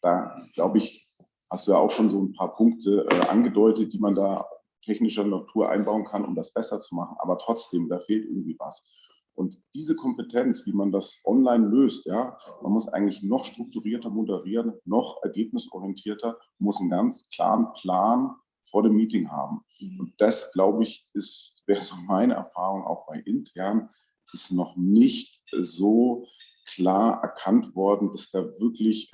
Da, glaube ich, hast du ja auch schon so ein paar Punkte angedeutet, die man da technischer Natur einbauen kann, um das besser zu machen. Aber trotzdem, da fehlt irgendwie was. Und diese Kompetenz, wie man das online löst, ja, man muss eigentlich noch strukturierter moderieren, noch ergebnisorientierter, muss einen ganz klaren Plan vor dem Meeting haben. Und das, glaube ich, wäre so meine Erfahrung auch bei intern, ist noch nicht so klar erkannt worden, dass da wirklich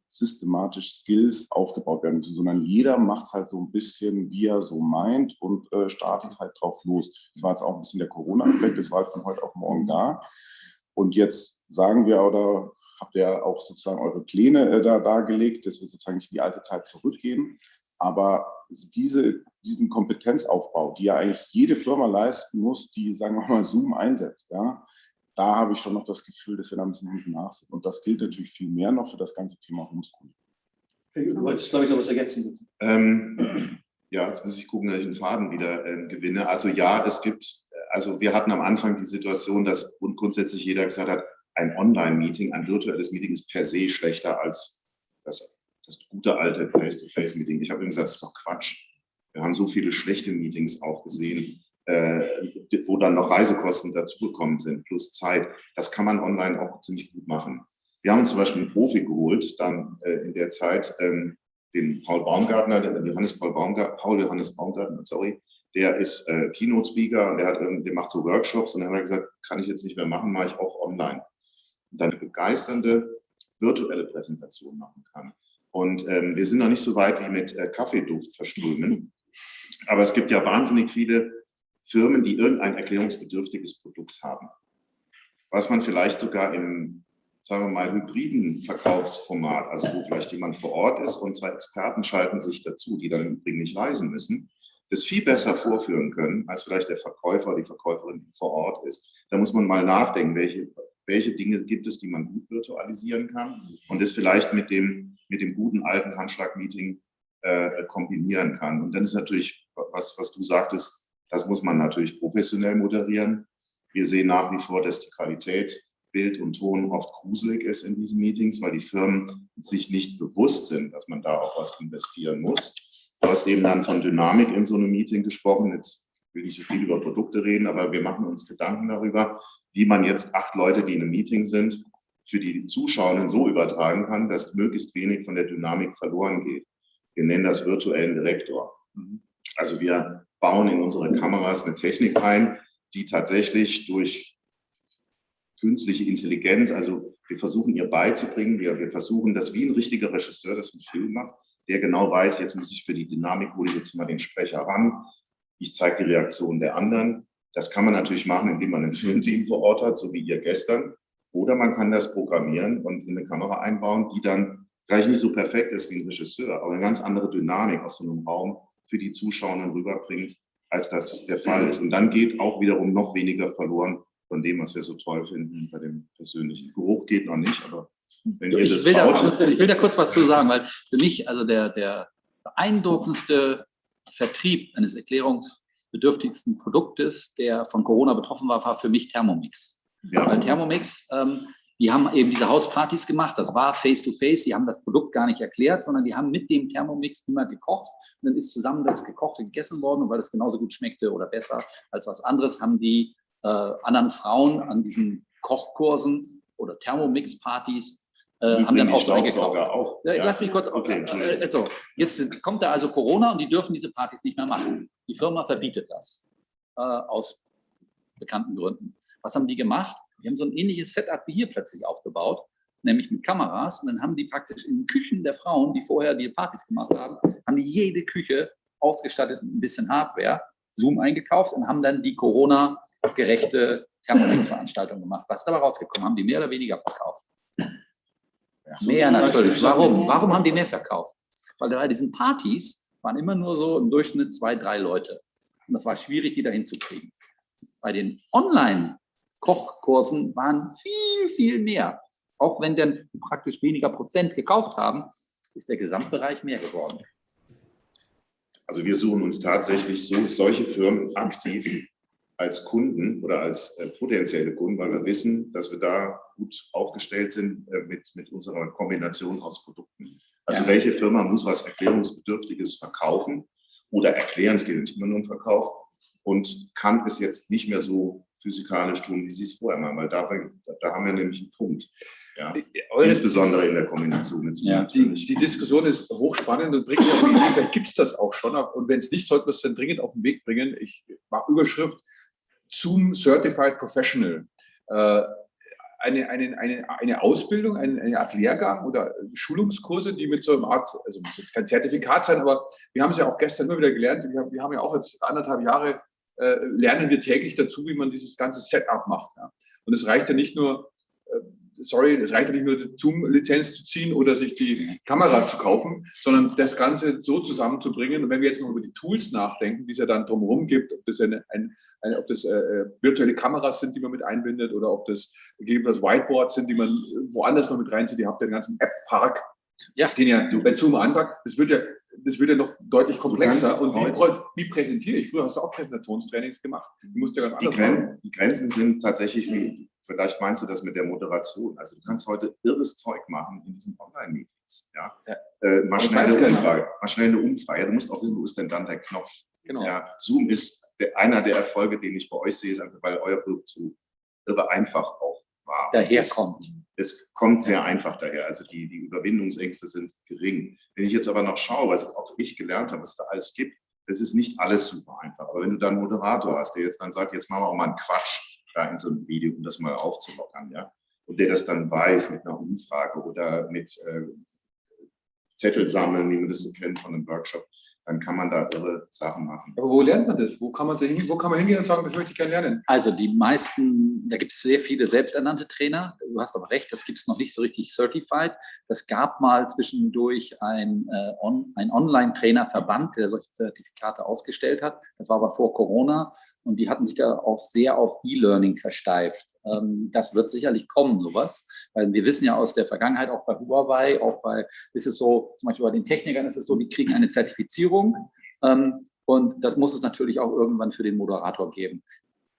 systematisch Skills aufgebaut werden müssen, sondern jeder macht es halt so ein bisschen, wie er so meint und startet halt drauf los. Das war jetzt auch ein bisschen der Corona-Effekt, das war halt von heute auf morgen da. Und jetzt sagen wir, oder habt ihr auch sozusagen eure Pläne dargelegt, dass wir sozusagen nicht in die alte Zeit zurückgehen. Aber diesen Kompetenzaufbau, die ja eigentlich jede Firma leisten muss, die, sagen wir mal, Zoom einsetzt, ja, da habe ich schon noch das Gefühl, dass wir da ein bisschen hinten nach sind. Und das gilt natürlich viel mehr noch für das ganze Thema Homeschooling. Du wolltest, glaube ich, noch was ergänzen. Ja, jetzt muss ich gucken, dass ich den Faden wieder gewinne. Also ja, wir hatten am Anfang die Situation, dass grundsätzlich jeder gesagt hat, ein Online-Meeting, ein virtuelles Meeting ist per se schlechter als das gute alte Face-to-Face-Meeting. Ich habe gesagt, das ist doch Quatsch. Wir haben so viele schlechte Meetings auch gesehen, wo dann noch Reisekosten dazugekommen sind, plus Zeit. Das kann man online auch ziemlich gut machen. Wir haben uns zum Beispiel einen Profi geholt, dann in der Zeit den Paul Johannes Baumgartner, der ist Keynote-Speaker und der macht so Workshops und dann haben wir gesagt, kann ich jetzt nicht mehr machen, mache ich auch online. Und dann eine begeisternde virtuelle Präsentation machen kann. Und wir sind noch nicht so weit wie mit Kaffeeduft verströmen, aber es gibt ja wahnsinnig viele Firmen, die irgendein erklärungsbedürftiges Produkt haben, was man vielleicht sogar im, sagen wir mal, hybriden Verkaufsformat, also wo vielleicht jemand vor Ort ist und 2 Experten schalten sich dazu, die dann im Übrigen nicht reisen müssen, das viel besser vorführen können, als vielleicht der Verkäufer oder die Verkäuferin, die vor Ort ist. Da muss man mal nachdenken, welche Dinge gibt es, die man gut virtualisieren kann und das vielleicht mit dem guten alten Handschlag-Meeting kombinieren kann. Und dann ist natürlich, was du sagtest, das muss man natürlich professionell moderieren. Wir sehen nach wie vor, dass die Qualität, Bild und Ton oft gruselig ist in diesen Meetings, weil die Firmen sich nicht bewusst sind, dass man da auch was investieren muss. Du hast eben dann von Dynamik in so einem Meeting gesprochen. Jetzt will ich so viel über Produkte reden, aber wir machen uns Gedanken darüber, wie man jetzt 8 Leute, die in einem Meeting sind, für die Zuschauenden so übertragen kann, dass möglichst wenig von der Dynamik verloren geht. Wir nennen das virtuellen Direktor. Also wir bauen in unsere Kameras eine Technik ein, die tatsächlich durch künstliche Intelligenz, also wir versuchen ihr beizubringen, wir versuchen das wie ein richtiger Regisseur, das einen Film macht, der genau weiß, jetzt muss ich für die Dynamik, hole ich jetzt mal den Sprecher ran, ich zeige die Reaktion der anderen. Das kann man natürlich machen, indem man ein Filmteam vor Ort hat, so wie ihr gestern, oder man kann das programmieren und in eine Kamera einbauen, die dann vielleicht nicht so perfekt ist wie ein Regisseur, aber eine ganz andere Dynamik aus so einem Raum für die Zuschauenden rüberbringt, als das der Fall ist. Und dann geht auch wiederum noch weniger verloren von dem, was wir so toll finden bei dem persönlichen. Geruch geht noch nicht, aber wenn ihr das baut. Ich will da kurz was zu sagen, weil für mich also der beeindruckendste Vertrieb eines erklärungsbedürftigsten Produktes, der von Corona betroffen war für mich Thermomix. Ja. Weil Thermomix, die haben eben diese Hauspartys gemacht, das war Face-to-Face, die haben das Produkt gar nicht erklärt, sondern die haben mit dem Thermomix immer gekocht und dann ist zusammen das Gekochte gegessen worden und weil es genauso gut schmeckte oder besser als was anderes, haben die anderen Frauen an diesen Kochkursen oder Thermomix-Partys haben dann auch eingekauft. Auch. Ja. Lass mich kurz. Okay. Also, jetzt kommt da also Corona und die dürfen diese Partys nicht mehr machen. Die Firma verbietet das aus bekannten Gründen. Was haben die gemacht? Die haben so ein ähnliches Setup wie hier plötzlich aufgebaut, nämlich mit Kameras. Und dann haben die praktisch in den Küchen der Frauen, die vorher die Partys gemacht haben, haben die jede Küche ausgestattet mit ein bisschen Hardware, Zoom eingekauft und haben dann die Corona-gerechte Thermomix-Veranstaltung gemacht. Was ist dabei rausgekommen? Haben die mehr oder weniger verkauft? Ja, mehr natürlich. Warum? Warum haben die mehr verkauft? weil bei diesen Partys waren immer nur so im Durchschnitt 2, 3 Leute. Und das war schwierig, die da hinzukriegen. Bei den Online-Kochkursen waren viel, viel mehr. Auch wenn dann praktisch weniger Prozent gekauft haben, ist der Gesamtbereich mehr geworden. Also wir suchen uns tatsächlich solche Firmen aktiv als Kunden oder als potenzielle Kunden, weil wir wissen, dass wir da gut aufgestellt sind mit unserer Kombination aus Produkten. Also welche Firma muss was Erklärungsbedürftiges verkaufen oder erklären, es geht nicht immer nur um Verkauf und kann es jetzt nicht mehr so physikalisch tun, wie sie es vorher machen, weil da haben wir nämlich einen Punkt. Ja, insbesondere in der Kombination mit die Diskussion ist hochspannend und bringt ja auf die Idee, vielleicht gibt es das auch schon. Und wenn es nicht, sollten wir es dann dringend auf den Weg bringen. Ich mache Überschrift Zoom Certified Professional. Eine Ausbildung, eine Art Lehrgang oder Schulungskurse, die mit so einer Art, also muss jetzt kein Zertifikat sein, aber wir haben es ja auch gestern immer wieder gelernt, wir haben ja auch jetzt 1,5 Jahre, lernen wir täglich dazu, wie man dieses ganze Setup macht. Ja. Und es reicht ja nicht nur, es reicht ja nicht nur, die Zoom-Lizenz zu ziehen oder sich die Kamera zu kaufen, sondern das Ganze so zusammenzubringen. Und wenn wir jetzt noch über die Tools nachdenken, die es ja dann drumherum gibt, ob das virtuelle Kameras sind, die man mit einbindet, oder ob das gegebenenfalls Whiteboards sind, die man woanders noch mit reinzieht. Ihr habt ja den ganzen App-Park, den ja bei Zoom anpackt. Das wird ja noch deutlich komplexer. Und wie präsentiere ich? Früher hast du auch Präsentationstrainings gemacht. Du musst ja ganz anders die Grenzen sind tatsächlich, vielleicht meinst du das mit der Moderation. Also du kannst heute irres Zeug machen in diesen Online-Meetings. Ja? Mal schnell eine Umfrage. Du musst auch wissen, wo ist denn dann der Knopf? Genau. Ja, Zoom ist einer der Erfolge, den ich bei euch sehe, ist einfach, weil euer Produkt so irre einfach auch war. Daherkommt. Es kommt sehr einfach daher. Also die Überwindungsängste sind gering. Wenn ich jetzt aber noch schaue, was auch ich gelernt habe, was da alles gibt, das ist nicht alles super einfach. Aber wenn du da einen Moderator hast, der jetzt dann sagt, jetzt machen wir auch mal einen Quatsch da in so einem Video, um das mal aufzulockern, ja, und der das dann weiß mit einer Umfrage oder mit Zettel sammeln, wie man das so kennt von einem Workshop, dann kann man da irre Sachen machen. Aber wo lernt man das? Wo kann man hingehen und sagen, das möchte ich gerne lernen? Also die meisten, da gibt es sehr viele selbsternannte Trainer. Du hast aber recht, das gibt es noch nicht so richtig certified. Es gab mal zwischendurch ein Online-Trainer-Verband, der solche Zertifikate ausgestellt hat. Das war aber vor Corona und die hatten sich da auch sehr auf E-Learning versteift. Das wird sicherlich kommen, sowas, weil wir wissen ja aus der Vergangenheit, auch bei Huawei, ist es so, zum Beispiel bei den Technikern ist es so, die kriegen eine Zertifizierung und das muss es natürlich auch irgendwann für den Moderator geben.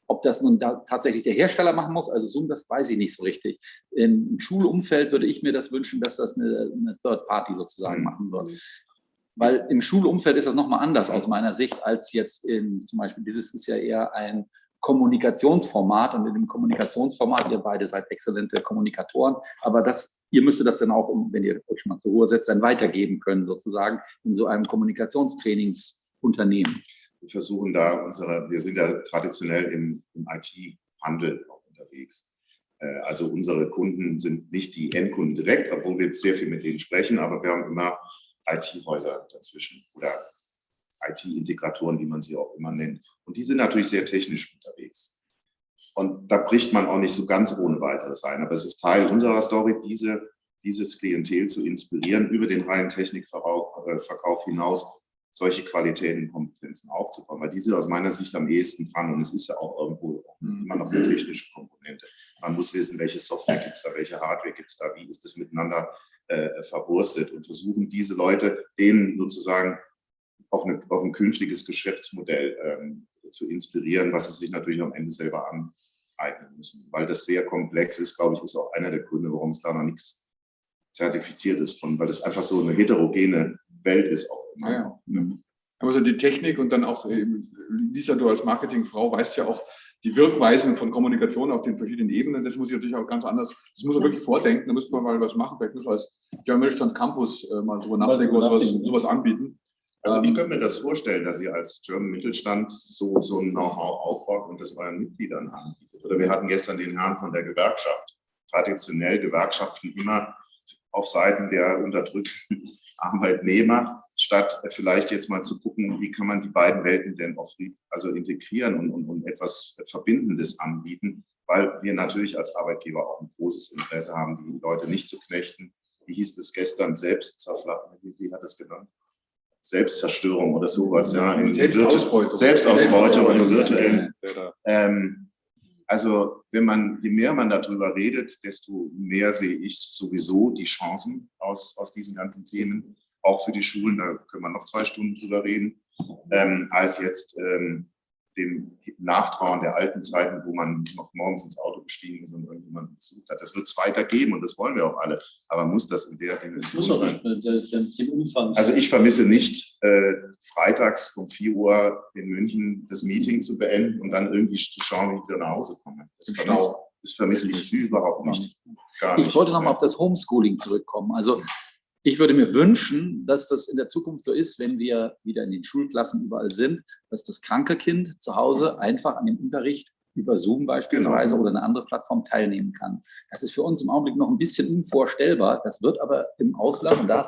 Ob das nun da tatsächlich der Hersteller machen muss, also Zoom, das weiß ich nicht so richtig. Im Schulumfeld würde ich mir das wünschen, dass das eine Third Party sozusagen machen wird. Weil im Schulumfeld ist das nochmal anders aus meiner Sicht als jetzt zum Beispiel, dieses ist ja eher ein Kommunikationsformat und in dem Kommunikationsformat, ihr beide seid exzellente Kommunikatoren, aber ihr müsstet das dann auch, wenn ihr euch schon mal zur Ruhe setzt, dann weitergeben können sozusagen in so einem Kommunikationstrainingsunternehmen. Wir versuchen da wir sind ja traditionell im IT-Handel auch unterwegs. Also unsere Kunden sind nicht die Endkunden direkt, obwohl wir sehr viel mit denen sprechen, aber wir haben immer IT-Häuser dazwischen oder IT-Integratoren, wie man sie auch immer nennt. Und die sind natürlich sehr technisch unterwegs. Und da bricht man auch nicht so ganz ohne weiteres ein. Aber es ist Teil unserer Story, dieses Klientel zu inspirieren, über den reinen Technikverkauf hinaus solche Qualitäten und Kompetenzen aufzubauen. Weil die sind aus meiner Sicht am ehesten dran. Und es ist ja auch irgendwo immer noch eine technische Komponente. Man muss wissen, welche Software gibt es da, welche Hardware gibt es da, wie ist das miteinander verwurstet. Und versuchen diese Leute, denen sozusagen auf ein künftiges Geschäftsmodell zu inspirieren, was sie sich natürlich am Ende selber aneignen müssen. Weil das sehr komplex ist, glaube ich, ist auch einer der Gründe, warum es da noch nichts zertifiziert ist, weil das einfach so eine heterogene Welt ist auch immer. Ja. Aber so die Technik und dann auch, Lisa, du als Marketingfrau weißt ja auch die Wirkweisen von Kommunikation auf den verschiedenen Ebenen. Das muss ich natürlich auch ganz anders, das muss man wirklich vordenken, da müsste man mal was machen. Vielleicht müssen wir als German Mittelstand Campus mal drüber nachdenken, sowas anbieten. Also ich könnte mir das vorstellen, dass ihr als German Mittelstand so ein Know-how aufbaut und das euren Mitgliedern anbietet. Oder wir hatten gestern den Herrn von der Gewerkschaft. Traditionell Gewerkschaften immer auf Seiten der unterdrückten Arbeitnehmer, statt vielleicht jetzt mal zu gucken, wie kann man die beiden Welten denn auch integrieren und etwas Verbindendes anbieten, weil wir natürlich als Arbeitgeber auch ein großes Interesse haben, die Leute nicht zu knechten wie hieß das gestern, wie hat es genannt? Selbstzerstörung oder sowas, ja. Selbstausbeutung oder virtuellen. Also je mehr man darüber redet, desto mehr sehe ich sowieso die Chancen aus diesen ganzen Themen, auch für die Schulen, da können wir noch 2 Stunden drüber reden, als jetzt dem Nachtrauern der alten Zeiten, wo man noch morgens ins Auto gestiegen ist und irgendjemanden besucht hat. Das wird es weiter geben und das wollen wir auch alle. Aber muss das in der Dimension sein? Also ich vermisse nicht, freitags um 4 Uhr in München das Meeting zu beenden und dann irgendwie zu schauen, wie ich wieder nach Hause komme. Das vermisse ich überhaupt nicht. Gar nicht. Ich wollte nochmal auf das Homeschooling zurückkommen. Also ich würde mir wünschen, dass das in der Zukunft so ist, wenn wir wieder in den Schulklassen überall sind, dass das kranke Kind zu Hause einfach an dem Unterricht über Zoom beispielsweise oder eine andere Plattform teilnehmen kann. Das ist für uns im Augenblick noch ein bisschen unvorstellbar. Das wird aber im Ausland, und da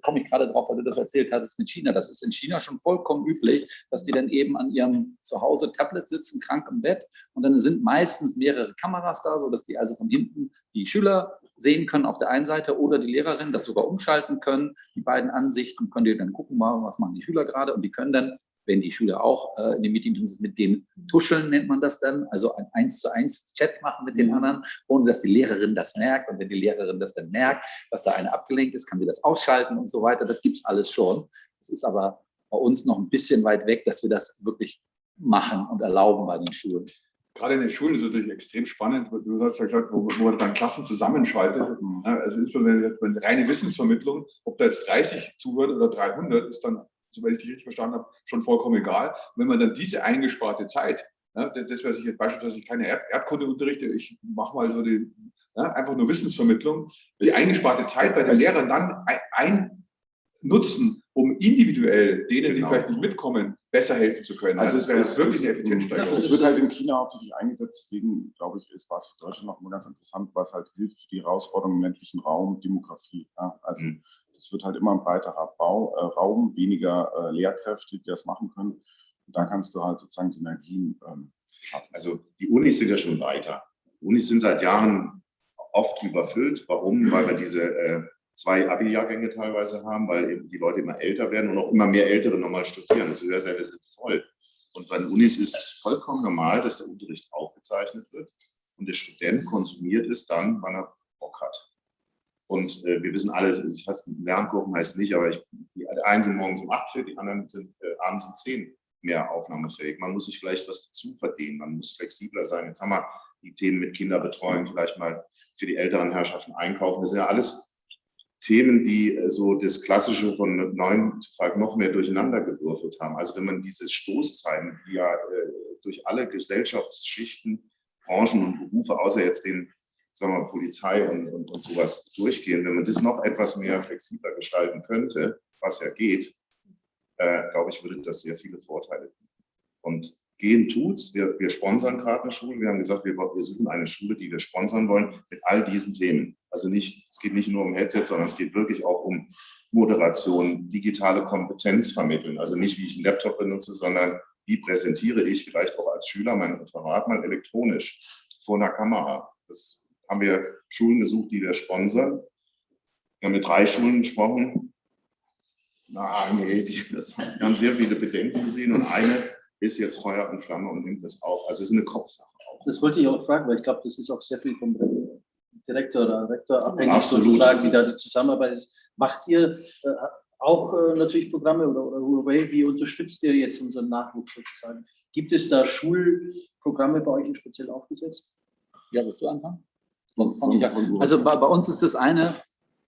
komme ich gerade drauf, weil du das erzählt hast, mit China. Das ist in China schon vollkommen üblich, dass die dann eben an ihrem Zuhause Tablet sitzen, krank im Bett. Und dann sind meistens mehrere Kameras da, sodass die also von hinten die Schüler sehen können auf der einen Seite oder die Lehrerin das sogar umschalten können. Die beiden Ansichten können die dann gucken, was machen die Schüler gerade, und die können dann, wenn die Schüler auch in dem Meeting sind, mit dem tuscheln, nennt man das dann, also ein 1:1 Chat machen mit den anderen, ohne dass die Lehrerin das merkt. Und wenn die Lehrerin das dann merkt, dass da eine abgelenkt ist, kann sie das ausschalten und so weiter. Das gibt es alles schon. Es ist aber bei uns noch ein bisschen weit weg, dass wir das wirklich machen und erlauben bei den Schulen. Gerade in den Schulen ist es natürlich extrem spannend, du hast ja gesagt, wo man dann Klassen zusammenschaltet. Also insbesondere wenn reine Wissensvermittlung, ob da jetzt 30 zuhört oder 300, ist dann, soweit ich dich richtig verstanden habe, schon vollkommen egal. Und wenn man dann diese eingesparte Zeit, das wäre jetzt beispielsweise keine Erdkunde unterrichte, ich mache mal so einfach nur Wissensvermittlung, die eingesparte Zeit bei den Lehrern dann nutzen, um individuell denen, die vielleicht nicht mitkommen, besser helfen zu können. Also es wäre wirklich eine Effizienzsteigerung. Es wird halt in China hauptsächlich eingesetzt, deswegen glaube ich, war es für Deutschland noch mal ganz interessant, was halt hilft für die Herausforderungen im ländlichen Raum, Demografie. Ja? Also es wird halt immer ein breiterer Raum, weniger Lehrkräfte, die das machen können. Und da kannst du halt sozusagen Synergien schaffen. Also die Unis sind ja schon weiter. Die Unis sind seit Jahren oft überfüllt. Warum? Weil wir diese 2 Abi-Jahrgänge teilweise haben, weil eben die Leute immer älter werden und auch immer mehr Ältere nochmal studieren. Also Hörsäle sind voll. Und bei den Unis ist es vollkommen normal, dass der Unterricht aufgezeichnet wird und der Student konsumiert es dann, wann er Bock hat. Und wir wissen alle, Lernkurven heißt nicht, aber die einen sind morgens um 8, die anderen sind abends um 10 mehr aufnahmefähig. Man muss sich vielleicht was dazu verdienen, man muss flexibler sein. Jetzt haben wir die Themen mit Kinderbetreuung, vielleicht mal für die älteren Herrschaften einkaufen. Das sind ja alles Themen, die so das Klassische von 9 to 5 noch mehr durcheinander gewürfelt haben. Also wenn man diese Stoßzeiten, die ja durch alle Gesellschaftsschichten, Branchen und Berufe, außer jetzt den, sagen wir, Polizei und sowas durchgehen, wenn man das noch etwas mehr flexibler gestalten könnte, was ja geht, glaube ich, würde das sehr viele Vorteile bieten. Und gehen tut's. Wir sponsern gerade eine Schule. Wir haben gesagt, wir suchen eine Schule, die wir sponsern wollen mit all diesen Themen. Also es geht nicht nur um Headset, sondern es geht wirklich auch um Moderation, digitale Kompetenz vermitteln. Also nicht, wie ich einen Laptop benutze, sondern wie präsentiere ich vielleicht auch als Schüler mein Referat mal elektronisch vor einer Kamera. Das haben wir Schulen gesucht, die wir sponsern. Wir haben mit 3 Schulen gesprochen. Die haben sehr viele Bedenken gesehen und eine ist jetzt Feuer und Flamme und nimmt das auf. Also es ist eine Kopfsache auch. Das wollte ich auch fragen, weil ich glaube, das ist auch sehr viel vom Direktor oder Rektor abhängig, Absolut. sozusagen, wie da die Zusammenarbeit ist. Macht ihr auch natürlich Programme oder wie unterstützt ihr jetzt unseren Nachwuchs sozusagen? Gibt es da Schulprogramme bei euch speziell aufgesetzt? Ja, willst du anfangen? Also bei uns ist das eine,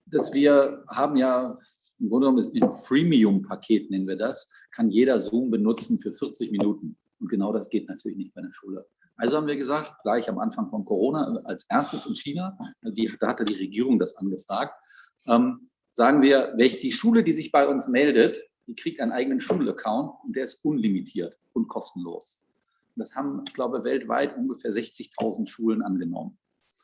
dass wir haben ja im Grunde genommen im Freemium-Paket, nennen wir das, kann jeder Zoom benutzen für 40 Minuten. Und genau das geht natürlich nicht bei einer Schule. Also haben wir gesagt, gleich am Anfang von Corona, als erstes in China, da hatte die Regierung das angefragt, sagen wir, die Schule, die sich bei uns meldet, die kriegt einen eigenen Schulaccount und der ist unlimitiert und kostenlos. Und das haben, ich glaube, weltweit ungefähr 60.000 Schulen angenommen.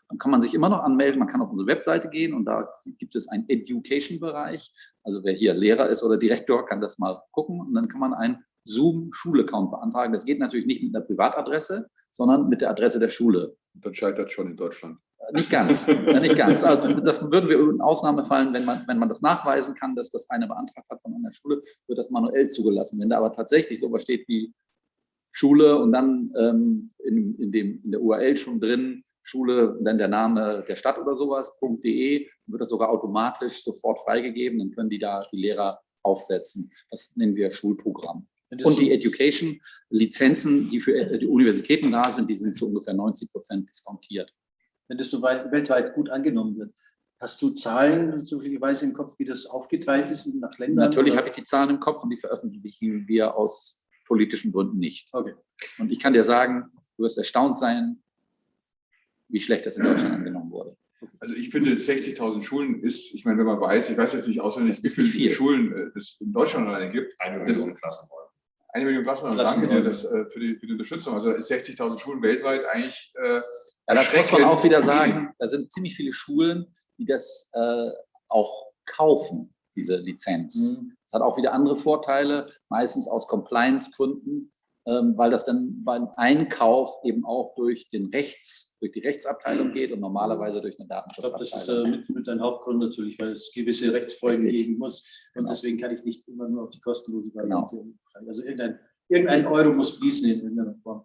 Dann kann man sich immer noch anmelden, man kann auf unsere Webseite gehen und da gibt es einen Education-Bereich. Also wer hier Lehrer ist oder Direktor, kann das mal gucken und dann kann man einen Zoom-Schul-Account beantragen. Das geht natürlich nicht mit einer Privatadresse, sondern mit der Adresse der Schule. Und dann scheitert es schon in Deutschland. Nicht ganz, nicht ganz. Also das würden wir in Ausnahmefällen, wenn man das nachweisen kann, dass das einer beantragt hat von einer Schule, wird das manuell zugelassen. Wenn da aber tatsächlich sowas steht wie Schule und dann in der URL schon drin, Schule, dann der Name der Stadt oder sowas, .de, wird das sogar automatisch sofort freigegeben, dann können die da die Lehrer aufsetzen. Das nennen wir Schulprogramm. Und die Education-Lizenzen, die für die Universitäten da sind, die sind zu ungefähr 90% diskontiert. Wenn das so weltweit gut angenommen wird, hast du Zahlen zufälligerweise im Kopf, wie das aufgeteilt ist nach Ländern? Natürlich habe ich die Zahlen im Kopf und die veröffentlichen wir aus politischen Gründen nicht. Okay. Und ich kann dir sagen, du wirst erstaunt sein, wie schlecht das in Deutschland angenommen wurde. Also ich finde, 60.000 Schulen ist, ich meine, wenn man weiß, ich weiß jetzt nicht auswendig, wie viele Schulen es in Deutschland alleine gibt. 1 Million Klassenräume. 1 Million Klassenräume. Danke dir für die Unterstützung. Also ist 60.000 Schulen weltweit eigentlich ja, das muss man auch wieder sagen, da sind ziemlich viele Schulen, die das auch kaufen, diese Lizenz. Das hat auch wieder andere Vorteile, meistens aus Compliance-Gründen, weil das dann beim Einkauf eben auch durch die Rechtsabteilung geht und normalerweise durch eine Datenschutzabteilung. Ich glaube, das ist mit ein Hauptgrund natürlich, weil es gewisse Rechtsfolgen geben muss. Und deswegen kann ich nicht immer nur auf die kostenlose Variante. Also irgendein Euro muss fließen in irgendeiner Form.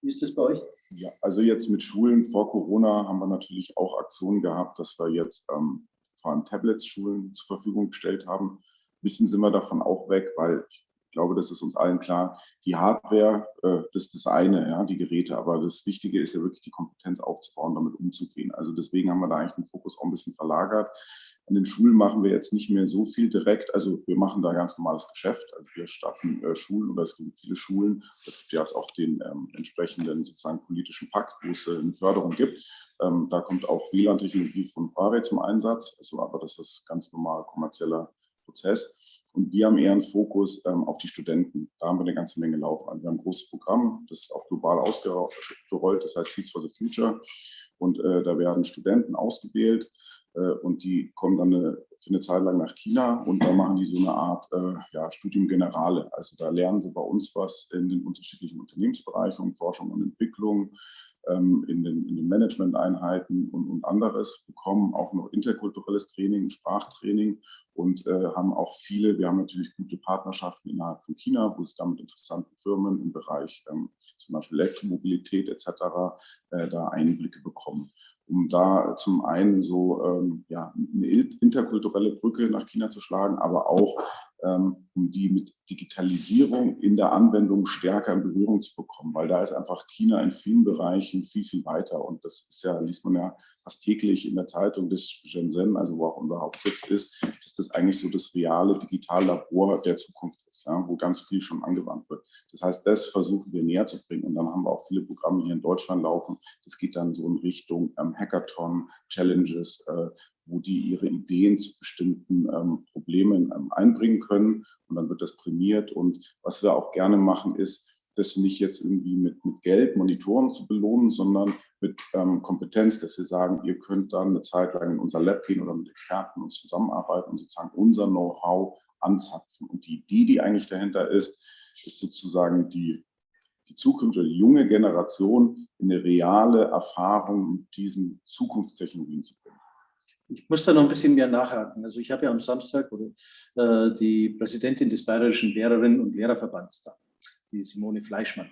Wie ist das bei euch? Ja, also jetzt mit Schulen vor Corona haben wir natürlich auch Aktionen gehabt, dass wir jetzt vor allem Tablets Schulen zur Verfügung gestellt haben. Ein bisschen sind wir davon auch weg, weil ich glaube, das ist uns allen klar. Die Hardware, das ist das eine, ja, die Geräte, aber das Wichtige ist ja wirklich die Kompetenz aufzubauen, damit umzugehen. Also deswegen haben wir da eigentlich den Fokus auch ein bisschen verlagert. An den Schulen machen wir jetzt nicht mehr so viel direkt. Also wir machen da ganz normales Geschäft. Also wir statten Schulen oder es gibt viele Schulen. Es gibt ja jetzt auch den entsprechenden sozusagen politischen Pakt, wo es eine Förderung gibt. Da kommt auch WLAN-Technologie von Huawei zum Einsatz. Also, aber das ist ganz normal kommerzieller Prozess. Und wir haben eher einen Fokus auf die Studenten. Da haben wir eine ganze Menge laufen. Also wir haben ein großes Programm, das ist auch global ausgerollt, das heißt Seeds for the Future. Und da werden Studenten ausgewählt und die kommen dann für eine Zeit lang nach China und da machen die so eine Art Studium Generale. Also da lernen sie bei uns was in den unterschiedlichen Unternehmensbereichen, Forschung und Entwicklung, in den Management-Einheiten und anderes, bekommen auch noch interkulturelles Training, Sprachtraining und haben auch wir haben natürlich gute Partnerschaften innerhalb von China, wo sie dann mit interessanten Firmen im Bereich zum Beispiel Elektromobilität etc. Da Einblicke bekommen, um da zum einen so eine interkulturelle Brücke nach China zu schlagen, aber auch um die mit Digitalisierung in der Anwendung stärker in Berührung zu bekommen, weil da ist einfach China in vielen Bereichen viel, viel weiter und das ist liest man ja fast täglich in der Zeitung des Shenzhen, also wo auch unser Hauptsitz ist, dass das eigentlich so das reale Digitallabor der Zukunft ist, ja, wo ganz viel schon angewandt wird. Das heißt, das versuchen wir näher zu bringen und dann haben wir auch viele Programme hier in Deutschland laufen. Das geht dann so in Richtung Hackathon, Challenges, wo die ihre Ideen zu bestimmten Problemen einbringen können und dann wird das prämiert. Und was wir auch gerne machen, ist, das nicht jetzt irgendwie mit Geld, Monitoren zu belohnen, sondern mit Kompetenz, dass wir sagen, ihr könnt dann eine Zeit lang in unser Lab gehen oder mit Experten uns zusammenarbeiten und sozusagen unser Know-how anzapfen. Und die Idee, die eigentlich dahinter ist sozusagen die zukünftige junge Generation in eine reale Erfahrung mit diesen Zukunftstechnologien zu bringen. Ich muss da noch ein bisschen mehr nachhaken. Also ich habe ja am Samstag die Präsidentin des Bayerischen Lehrerinnen- und Lehrerverbands da, die Simone Fleischmann.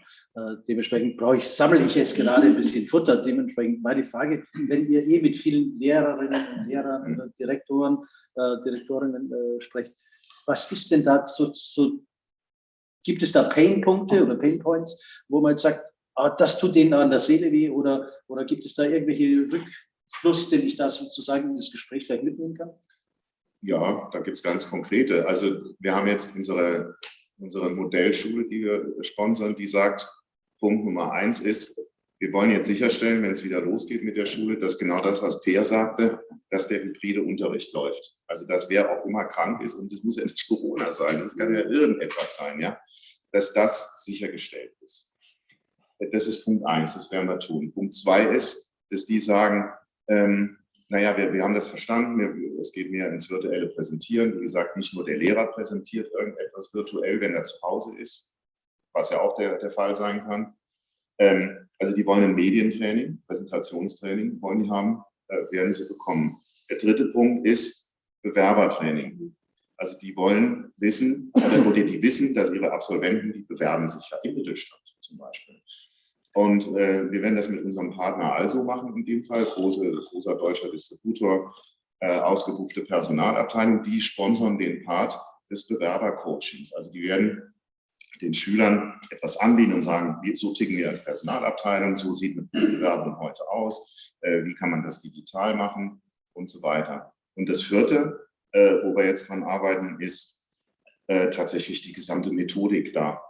Dementsprechend sammle ich jetzt gerade ein bisschen Futter. Dementsprechend war die Frage, wenn ihr mit vielen Lehrerinnen und Lehrern, Direktorinnen sprecht, was ist denn da gibt es da Painpunkte oder Painpoints, wo man jetzt sagt, das tut denen an der Seele weh oder gibt es da irgendwelche Rückfluss, den ich da sozusagen in das Gespräch vielleicht mitnehmen kann? Ja, da gibt es ganz konkrete. Also wir haben jetzt unsere Modellschule, die wir sponsern, die sagt, Punkt Nummer 1 ist, wir wollen jetzt sicherstellen, wenn es wieder losgeht mit der Schule, dass genau das, was Peer sagte, dass der hybride Unterricht läuft. Also dass wer auch immer krank ist, und das muss ja nicht Corona sein, das kann ja irgendetwas sein, ja, dass das sichergestellt ist. Das ist Punkt 1, das werden wir tun. Punkt 2 ist, dass die sagen, wir haben das verstanden, es geht mehr ins virtuelle Präsentieren. Wie gesagt, nicht nur der Lehrer präsentiert irgendetwas virtuell, wenn er zu Hause ist, was ja auch der Fall sein kann, Also die wollen ein Medientraining, Präsentationstraining wollen die haben, werden sie bekommen. Der dritte Punkt ist Bewerbertraining. Also die wollen wissen, oder die wissen, dass ihre Absolventen, die bewerben sich ja im Mittelstand zum Beispiel. Und wir werden das mit unserem Partner also machen, in dem Fall, großer deutscher Distributor, ausgebuchte Personalabteilung, die sponsern den Part des Bewerbercoachings. Also die werden den Schülern etwas anbieten und sagen, so ticken wir als Personalabteilung, so sieht eine Bewerbung heute aus, wie kann man das digital machen und so weiter. Und das vierte, wo wir jetzt dran arbeiten, ist tatsächlich die gesamte Methodik da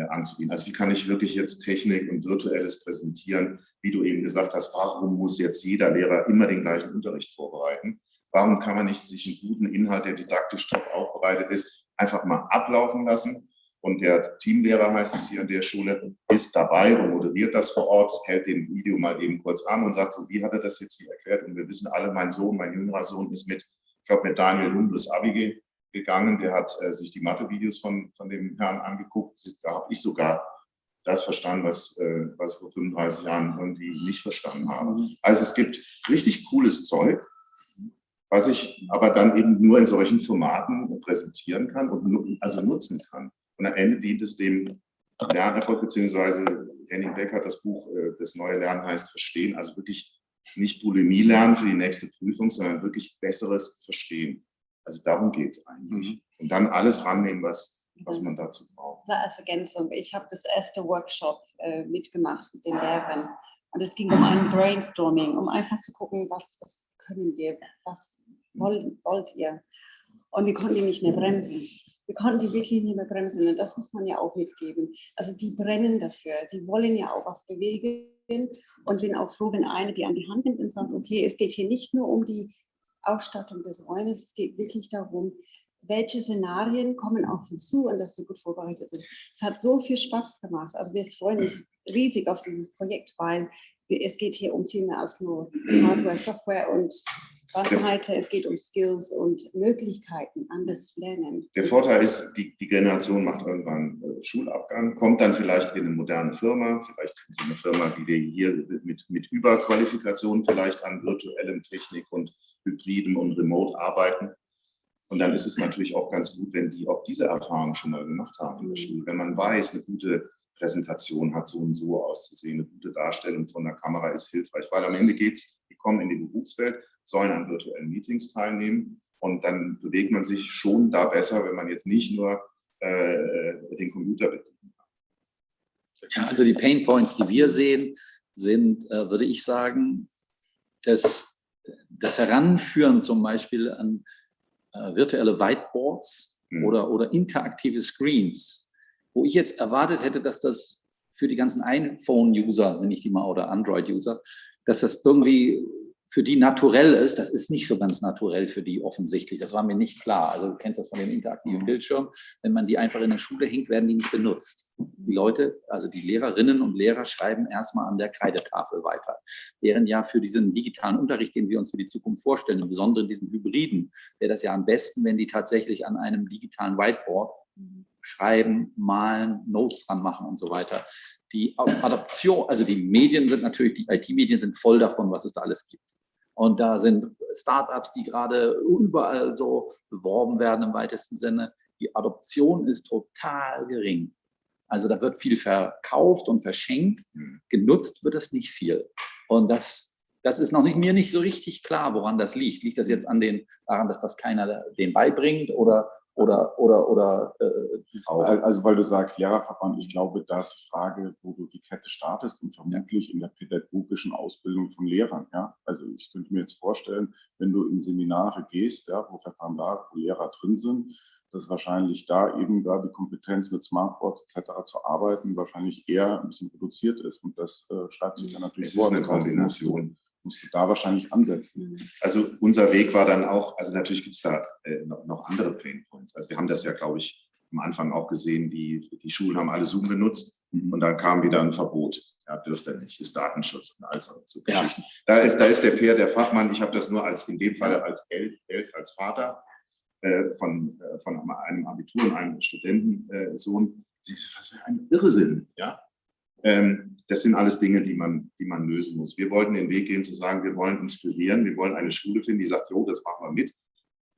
anzubieten. Also wie kann ich wirklich jetzt Technik und Virtuelles präsentieren, wie du eben gesagt hast, warum muss jetzt jeder Lehrer immer den gleichen Unterricht vorbereiten? Warum kann man nicht sich einen guten Inhalt, der didaktisch top aufbereitet ist, einfach mal ablaufen lassen? Und der Teamlehrer, heißt es hier an der Schule, ist dabei und moderiert das vor Ort, hält den Video mal eben kurz an und sagt so, wie hat er das jetzt hier erklärt? Und wir wissen alle, mein jüngerer Sohn ist mit Daniel Lumbles Abi gegangen, der hat sich die Mathe-Videos von dem Herrn angeguckt. Da habe ich sogar das verstanden, was ich vor 35 Jahren irgendwie nicht verstanden habe. Also es gibt richtig cooles Zeug, was ich aber dann eben nur in solchen Formaten präsentieren kann und also nutzen kann. Und am Ende dient es dem Lernerfolg, beziehungsweise Henning Beck hat das Buch Das neue Lernen heißt Verstehen, also wirklich nicht Bulimie lernen für die nächste Prüfung, sondern wirklich besseres Verstehen. Also darum geht es eigentlich. Und dann alles rannehmen, was man dazu braucht. Als Ergänzung, ich habe das erste Workshop mitgemacht mit den Lehrern. Und es ging um ein Brainstorming, um einfach zu gucken, was können wir, was wollt ihr. Und wir konnten die nicht mehr bremsen. Wir konnten die wirklich nicht mehr bremsen. Und das muss man ja auch mitgeben. Also die brennen dafür. Die wollen ja auch was bewegen und sind auch froh, wenn eine die an die Hand nimmt und sagt, okay, es geht hier nicht nur um die Ausstattung des Räumes, es geht wirklich darum, welche Szenarien kommen auf uns zu und dass wir gut vorbereitet sind. Es hat so viel Spaß gemacht. Also wir freuen uns riesig auf dieses Projekt, weil es geht hier um viel mehr als nur Hardware, Software und Bandbreite. Es geht um Skills und Möglichkeiten, anders lernen. Der Vorteil ist, die Generation macht irgendwann Schulabgang, kommt dann vielleicht in eine moderne Firma, vielleicht in so eine Firma, wie wir hier mit Überqualifikation vielleicht an virtuellem Technik und Hybriden und Remote arbeiten. Und dann ist es natürlich auch ganz gut, wenn die auch diese Erfahrung schon mal gemacht haben in der Schule. Wenn man weiß, eine gute Präsentation hat so und so auszusehen, eine gute Darstellung von der Kamera ist hilfreich, weil am Ende geht's, die kommen in die Berufswelt, sollen an virtuellen Meetings teilnehmen und dann bewegt man sich schon da besser, wenn man jetzt nicht nur den Computer bedienen kann. Ja, also die Pain Points, die wir sehen, sind, würde ich sagen, das Heranführen zum Beispiel an virtuelle Whiteboards oder interaktive Screens, wo ich jetzt erwartet hätte, dass das für die ganzen iPhone-User, wenn ich die mal, oder Android-User, dass das irgendwie für die naturell ist. Das ist nicht so ganz naturell für die offensichtlich. Das war mir nicht klar. Also du kennst das von den interaktiven Bildschirmen. Wenn man die einfach in der Schule hängt, werden die nicht benutzt. Die Leute, also die Lehrerinnen und Lehrer schreiben erstmal an der Kreidetafel weiter. Während ja für diesen digitalen Unterricht, den wir uns für die Zukunft vorstellen, im Besonderen diesen Hybriden, wäre das ja am besten, wenn die tatsächlich an einem digitalen Whiteboard schreiben, malen, Notes dran machen und so weiter. Die Adaption, also die Medien sind natürlich, die IT-Medien sind voll davon, was es da alles gibt. Und da sind Startups, die gerade überall so beworben werden im weitesten Sinne. Die Adoption ist total gering. Also da wird viel verkauft und verschenkt. Genutzt wird das nicht viel. Und das ist noch mir nicht so richtig klar, woran das liegt. Liegt das jetzt daran, dass das keiner denen beibringt oder also weil du sagst Lehrerverband, ich glaube, das ist Frage, wo du die Kette startest und vermutlich in der pädagogischen Ausbildung von Lehrern. Ja? Also ich könnte mir jetzt vorstellen, wenn du in Seminare gehst, ja, wo Referendare, wo Lehrer drin sind, dass wahrscheinlich da eben da die Kompetenz mit Smartboards etc. zu arbeiten wahrscheinlich eher ein bisschen reduziert ist. Und das schreibt sich dann natürlich vor. Es ist eine Kombination. Musst du da wahrscheinlich ansetzen. Also unser Weg war dann auch, also natürlich gibt es da noch andere Pain Points. Also wir haben das ja, glaube ich, am Anfang auch gesehen, die Schulen haben alle Zoom genutzt und dann kam wieder ein Verbot. Ja, dürft ihr nicht, ist Datenschutz und all so Geschichten. Da ist der Peer der Fachmann. Ich habe das nur in dem Fall als Vater von einem Abitur und einem Studentensohn. Das ist ein Irrsinn, ja. Das sind alles Dinge, die man lösen muss. Wir wollten den Weg gehen zu sagen, wir wollen inspirieren, wir wollen eine Schule finden, die sagt, jo, das machen wir mit,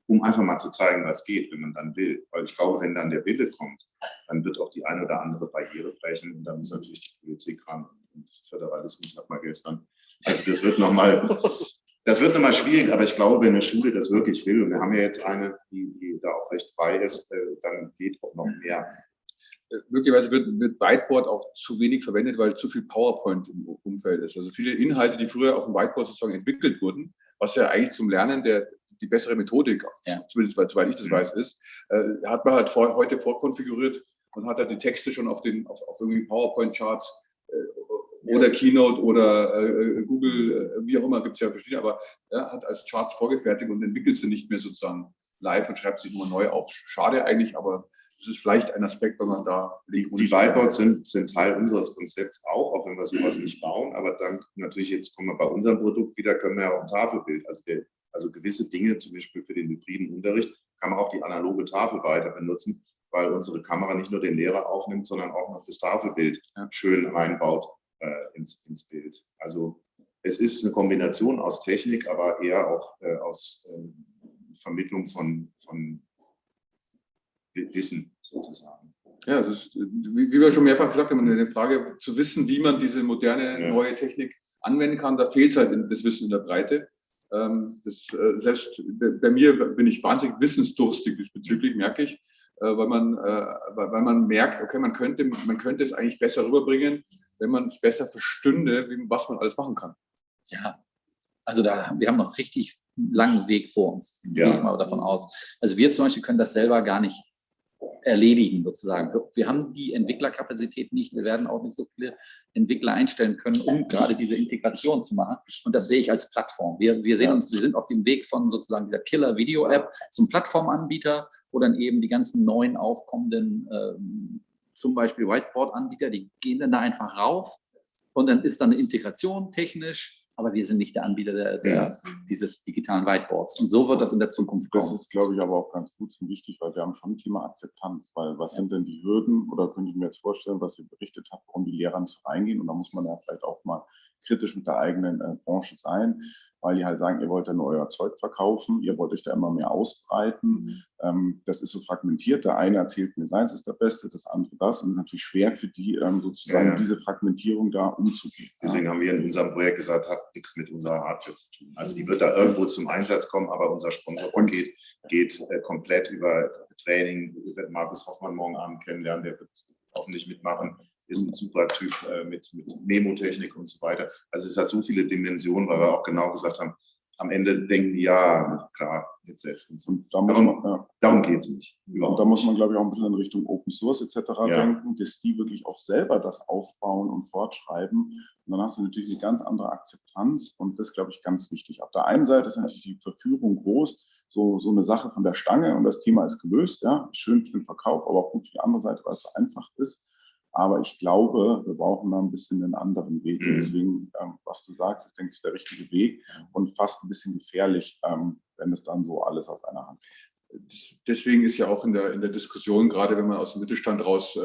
um einfach mal zu zeigen, was geht, wenn man dann will. Weil ich glaube, wenn dann der Wille kommt, dann wird auch die eine oder andere Barriere brechen und dann muss natürlich die Politik ran. Und Föderalismus hat man gestern. Also das wird nochmal schwierig, aber ich glaube, wenn eine Schule das wirklich will, und wir haben ja jetzt eine, die da auch recht frei ist, dann geht auch noch mehr. Möglicherweise wird Whiteboard auch zu wenig verwendet, weil zu viel PowerPoint im Umfeld ist. Also viele Inhalte, die früher auf dem Whiteboard sozusagen entwickelt wurden, was ja eigentlich zum Lernen die bessere Methodik, zumindest soweit ich das weiß, ist, hat man halt heute vorkonfiguriert und hat halt die Texte schon auf irgendwie PowerPoint-Charts oder Keynote oder Google, wie auch immer, gibt es ja verschiedene, aber hat als Charts vorgefertigt und entwickelt sie nicht mehr sozusagen live und schreibt sich nur neu auf. Schade eigentlich, aber das ist vielleicht ein Aspekt, wenn man da... Die Whiteboards sind Teil unseres Konzepts auch wenn wir sowas nicht bauen, aber dann natürlich, jetzt kommen wir bei unserem Produkt wieder, können wir ja auch ein Tafelbild, also gewisse Dinge, zum Beispiel für den hybriden Unterricht, kann man auch die analoge Tafel weiter benutzen, weil unsere Kamera nicht nur den Lehrer aufnimmt, sondern auch noch das Tafelbild schön einbaut ins Bild. Also es ist eine Kombination aus Technik, aber eher auch aus Vermittlung von Wissen sozusagen. Ja, das ist, wie wir schon mehrfach gesagt haben, eine Frage zu wissen, wie man diese moderne neue Technik anwenden kann, da fehlt halt das Wissen in der Breite. Selbst bei mir bin ich wahnsinnig wissensdurstig diesbezüglich, merke ich, weil man merkt, okay, man könnte es eigentlich besser rüberbringen, wenn man es besser verstünde, was man alles machen kann. Ja, also wir haben noch richtig einen langen Weg vor uns, gehe ich mal davon aus. Also wir zum Beispiel können das selber gar nicht erledigen sozusagen. Wir haben die Entwicklerkapazität nicht, wir werden auch nicht so viele Entwickler einstellen können, um gerade diese Integration zu machen. Und das sehe ich als Plattform. Wir sind auf dem Weg von sozusagen dieser Killer-Video-App zum Plattformanbieter, wo dann eben die ganzen neuen aufkommenden, zum Beispiel Whiteboard-Anbieter, die gehen dann da einfach rauf und dann ist dann eine Integration technisch, aber wir sind nicht der Anbieter dieses digitalen Whiteboards. Und so wird das in der Zukunft kommen. Das ist, glaube ich, aber auch ganz gut und wichtig, weil wir haben schon Thema Akzeptanz. Weil was sind denn die Hürden? Oder könnte ich mir jetzt vorstellen, was ihr berichtet habt, warum die Lehrer nicht reingehen? Und da muss man ja vielleicht auch mal kritisch mit der eigenen Branche sein, weil die halt sagen, ihr wollt ja nur euer Zeug verkaufen, ihr wollt euch da immer mehr ausbreiten. Das ist so fragmentiert. Der eine erzählt mir, seins ist der Beste, das andere das. Und es ist natürlich schwer für die, sozusagen diese Fragmentierung da umzugehen. Deswegen haben wir in unserem Projekt gesagt, hat nichts mit unserer Hardware zu tun. Also die wird da irgendwo zum Einsatz kommen, aber unser Sponsorpaket geht komplett über Training. Wir werden Markus Hoffmann morgen Abend kennenlernen, der wird hoffentlich mitmachen. Ist ein super Typ mit Memotechnik und so weiter. Also es hat so viele Dimensionen, weil wir auch genau gesagt haben, am Ende denken die, ja, klar, Headsets und so. Und darum geht es nicht. Und da muss man, glaube ich, auch ein bisschen in Richtung Open Source etc. denken, dass die wirklich auch selber das aufbauen und fortschreiben. Und dann hast du natürlich eine ganz andere Akzeptanz und das ist, glaube ich, ganz wichtig. Auf der einen Seite ist natürlich die Verführung groß, so eine Sache von der Stange und das Thema ist gelöst, schön für den Verkauf, aber auch gut für die andere Seite, weil es so einfach ist. Aber ich glaube, wir brauchen da ein bisschen einen anderen Weg. Deswegen, was du sagst, ist, denke ich, der richtige Weg und fast ein bisschen gefährlich, wenn es dann so alles aus einer Hand geht. Deswegen ist ja auch in der Diskussion, gerade wenn man aus dem Mittelstand raus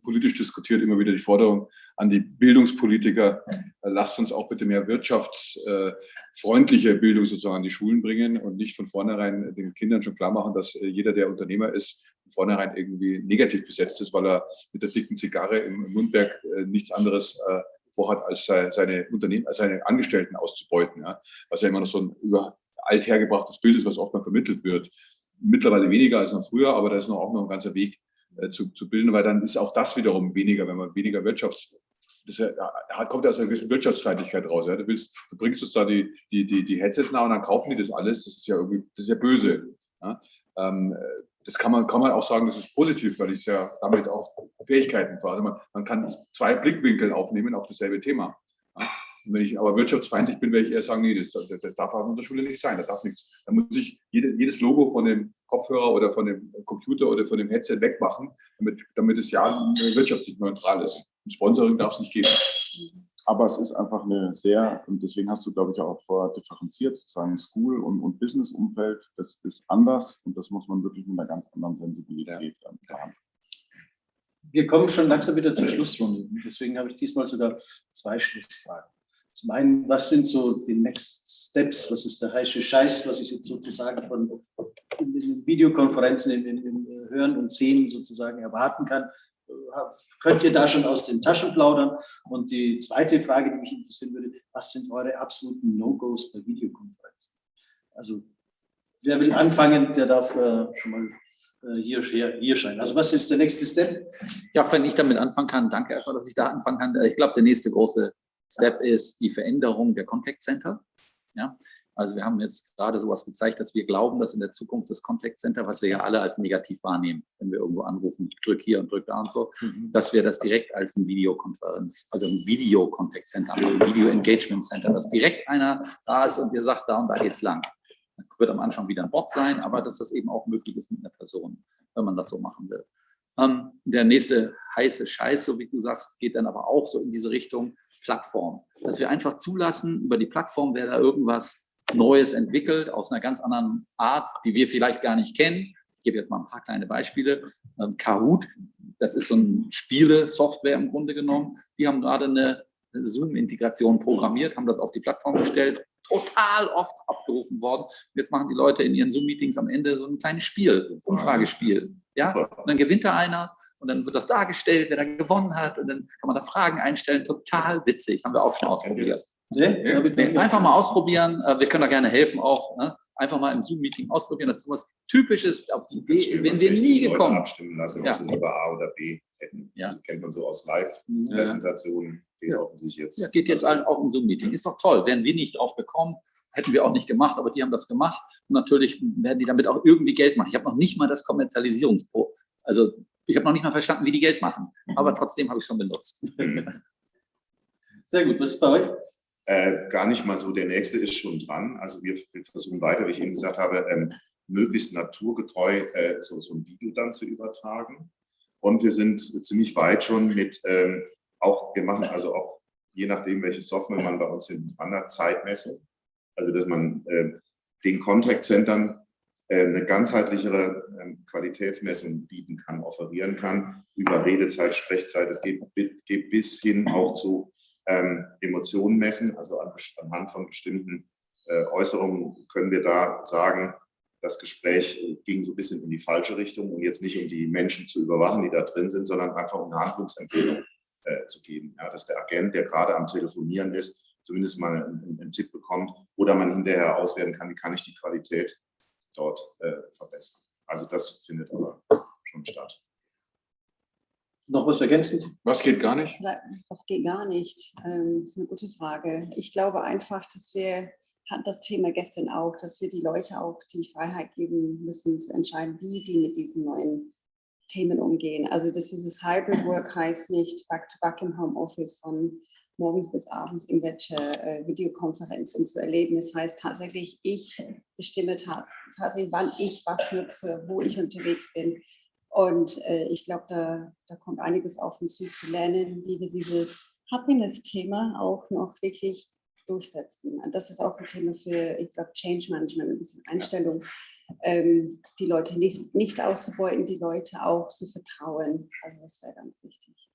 politisch diskutiert, immer wieder die Forderung an die Bildungspolitiker, lasst uns auch bitte mehr wirtschaftsfreundliche Bildung sozusagen an die Schulen bringen und nicht von vornherein den Kindern schon klar machen, dass jeder, der Unternehmer ist, von vornherein irgendwie negativ besetzt ist, weil er mit der dicken Zigarre im Mundwerk nichts anderes vorhat, als seine Angestellten auszubeuten. Ja? Was ja immer noch so ein althergebrachtes Bild ist, was oft mal vermittelt wird. Mittlerweile weniger als noch früher, aber da ist auch noch ein ganzer Weg zu bilden, weil dann ist auch das wiederum weniger, wenn man weniger kommt aus einer gewissen Wirtschaftsfeindlichkeit raus. Ja? Du bringst uns da die Headsets nah und dann kaufen die das alles. Das ist ja böse. Ja? Das kann man auch sagen, das ist positiv, weil ich ja damit auch Fähigkeiten fahre. Also man kann 2 Blickwinkel aufnehmen auf dasselbe Thema. Ja? Und wenn ich aber wirtschaftsfeindlich bin, werde ich eher sagen, nee, das darf auf unserer Schule nicht sein, da darf nichts. Da muss ich jedes Logo von dem Kopfhörer oder von dem Computer oder von dem Headset wegmachen, damit es wirtschaftlich neutral ist. Ein Sponsoring darf es nicht geben. Aber es ist einfach und deswegen hast du, glaube ich, auch vorher differenziert, sozusagen School- und Business-Umfeld, das ist anders und das muss man wirklich mit einer ganz anderen Sensibilität behandeln. Wir kommen schon langsam wieder zur Schlussrunde. Deswegen habe ich diesmal sogar 2 Schlussfragen. Zum einen, was sind so die Next Steps? Was ist der heiße Scheiß, was ich jetzt sozusagen von in den Videokonferenzen, in Hören und Sehen sozusagen erwarten kann? Könnt ihr da schon aus den Taschen plaudern? Und die zweite Frage, die mich interessieren würde, was sind eure absoluten No-Gos bei Videokonferenzen? Also, wer will anfangen, der darf schon mal hier scheinen. Also was ist der nächste Step? Ja, wenn ich damit anfangen kann, danke erstmal, dass ich da anfangen kann. Ich glaube, der nächste große Step ist die Veränderung der Contact Center. Ja, also wir haben jetzt gerade sowas gezeigt, dass wir glauben, dass in der Zukunft das Contact Center, was wir ja alle als negativ wahrnehmen, wenn wir irgendwo anrufen, drück hier und drück da und so, dass wir das direkt als ein Videokonferenz, also ein Video-Contact Center haben, ein Video-Engagement Center, dass direkt einer da ist und dir sagt, da und da geht's lang. Das wird am Anfang wieder ein Bot sein, aber dass das eben auch möglich ist mit einer Person, wenn man das so machen will. Der nächste heiße Scheiß, so wie du sagst, geht dann aber auch so in diese Richtung Plattform. Dass wir einfach zulassen, über die Plattform, wer da irgendwas Neues entwickelt, aus einer ganz anderen Art, die wir vielleicht gar nicht kennen. Ich gebe jetzt mal ein paar kleine Beispiele. Kahoot, das ist so eine Spiele-Software im Grunde genommen. Die haben gerade eine Zoom-Integration programmiert, haben das auf die Plattform gestellt, total oft abgerufen worden. Jetzt machen die Leute in ihren Zoom-Meetings am Ende so ein kleines Spiel, Umfragespiel. Ja? Und dann gewinnt da einer und dann wird das dargestellt, wer da gewonnen hat und dann kann man da Fragen einstellen. Total witzig, haben wir auch schon ausprobiert. Einfach mal ausprobieren, wir können da gerne helfen auch. Ne? Einfach mal im Zoom-Meeting ausprobieren, das ist sowas Typisches, auf die Idee, wenn wir nie gekommen. Abstimmen lassen, ob sie lieber A oder B hätten. Ja. Also kennt man so aus Live-Präsentationen. Ja. Jetzt. Ja, geht jetzt auch im Zoom-Meeting. Ist doch toll. Wären wir nicht drauf gekommen, hätten wir auch nicht gemacht, aber die haben das gemacht. Und natürlich werden die damit auch irgendwie Geld machen. Ich habe noch nicht mal das Kommerzialisierungspro. Also ich habe noch nicht mal verstanden, wie die Geld machen. Aber trotzdem habe ich es schon benutzt. Sehr gut. Was ist bei euch? Gar nicht mal so. Der nächste ist schon dran. Also wir versuchen weiter, wie ich eben gesagt habe, möglichst naturgetreu so ein Video dann zu übertragen. Und wir sind ziemlich weit schon mit wir machen also auch, je nachdem, welche Software man bei uns hat, Zeitmessung. Also, dass man den Contact-Centern eine ganzheitlichere Qualitätsmessung bieten kann, offerieren kann, über Redezeit, Sprechzeit. Es geht bis hin auch zu Emotionen messen, also anhand von bestimmten Äußerungen können wir da sagen, das Gespräch ging so ein bisschen in die falsche Richtung und jetzt nicht um die Menschen zu überwachen, die da drin sind, sondern einfach um eine Handlungsempfehlung zu geben. Ja, dass der Agent, der gerade am Telefonieren ist, zumindest mal einen Tipp bekommt oder man hinterher auswerten kann, wie kann ich die Qualität dort verbessern. Also das findet aber schon statt. Noch was ergänzend? Was geht gar nicht? Was geht gar nicht? Das ist eine gute Frage. Ich glaube einfach, dass wir hatten das Thema gestern auch, dass wir die Leute auch die Freiheit geben müssen, zu entscheiden, wie die mit diesen neuen Themen umgehen. Also dieses Hybrid Work heißt nicht Back-to-Back im Homeoffice von morgens bis abends irgendwelche Videokonferenzen zu erleben. Das heißt tatsächlich, ich bestimme tatsächlich, wann ich was nutze, wo ich unterwegs bin. Und ich glaube, da kommt einiges auf uns zu lernen, wie wir dieses Happiness-Thema auch noch wirklich durchsetzen. Und das ist auch ein Thema für, ich glaube, Change Management, ein bisschen Einstellung, die Leute nicht auszubeuten, die Leute auch zu vertrauen. Also das wäre ganz wichtig.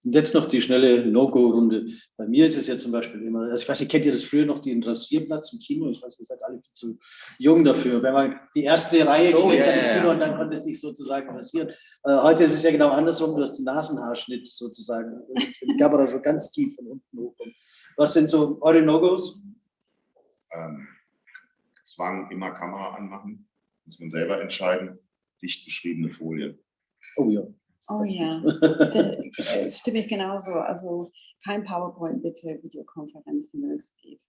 Und jetzt noch die schnelle No-Go-Runde. Bei mir ist es ja zum Beispiel immer, also ich weiß nicht, kennt ihr das früher noch, den Rasierplatz im Kino? Ich weiß, ihr seid alle zu jung dafür. Wenn man die erste Reihe so, kriegt im Kino und dann konntest du dich sozusagen rasieren. Heute ist es ja genau andersrum, du hast den Nasenhaarschnitt sozusagen. Und die Kamera so ganz tief von unten hochkommt. Was sind so eure No-Gos? Zwang, immer Kamera anmachen. Muss man selber entscheiden. Dicht beschriebene Folien. Oh ja. Oh ja, da stimme ich genauso. Also kein PowerPoint, bitte Videokonferenzen, wenn es geht.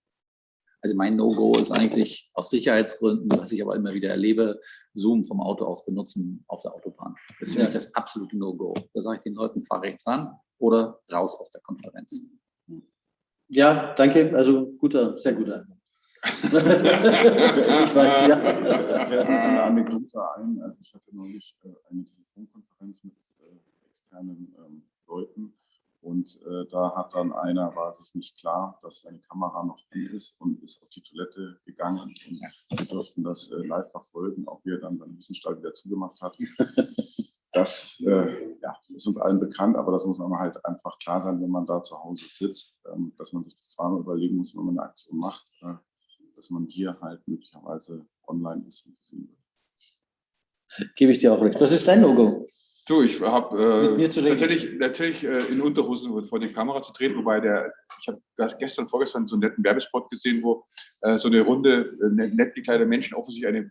Also mein No-Go ist eigentlich aus Sicherheitsgründen, was ich aber immer wieder erlebe, Zoom vom Auto aus benutzen auf der Autobahn. Das ist für mich das absolute No-Go. Da sage ich den Leuten, fahr rechts ran oder raus aus der Konferenz. Ja, danke. Also sehr guter. Ich weiß, ja. Fällt mir so eine Anekdote ein. Also ich hatte neulich eine Telefonkonferenz mit externen Leuten und da hat dann einer, war sich nicht klar, dass seine Kamera noch an ist und ist auf die Toilette gegangen und wir durften das live verfolgen, auch wie er dann seine Wissenstall wieder zugemacht hat. Das ist uns allen bekannt, aber das muss einem halt einfach klar sein, wenn man da zu Hause sitzt, dass man sich das zweimal überlegen muss, wenn man eine Aktion macht, dass man hier halt möglicherweise online ist und gesehen wird. Gebe ich dir auch recht. Was ist dein No-Go? Du, ich habe Mit mir zu reden. natürlich in Unterhosen vor die Kamera zu treten, wobei ich habe vorgestern so einen netten Werbespot gesehen, wo so eine Runde nett gekleidete Menschen offensichtlich eine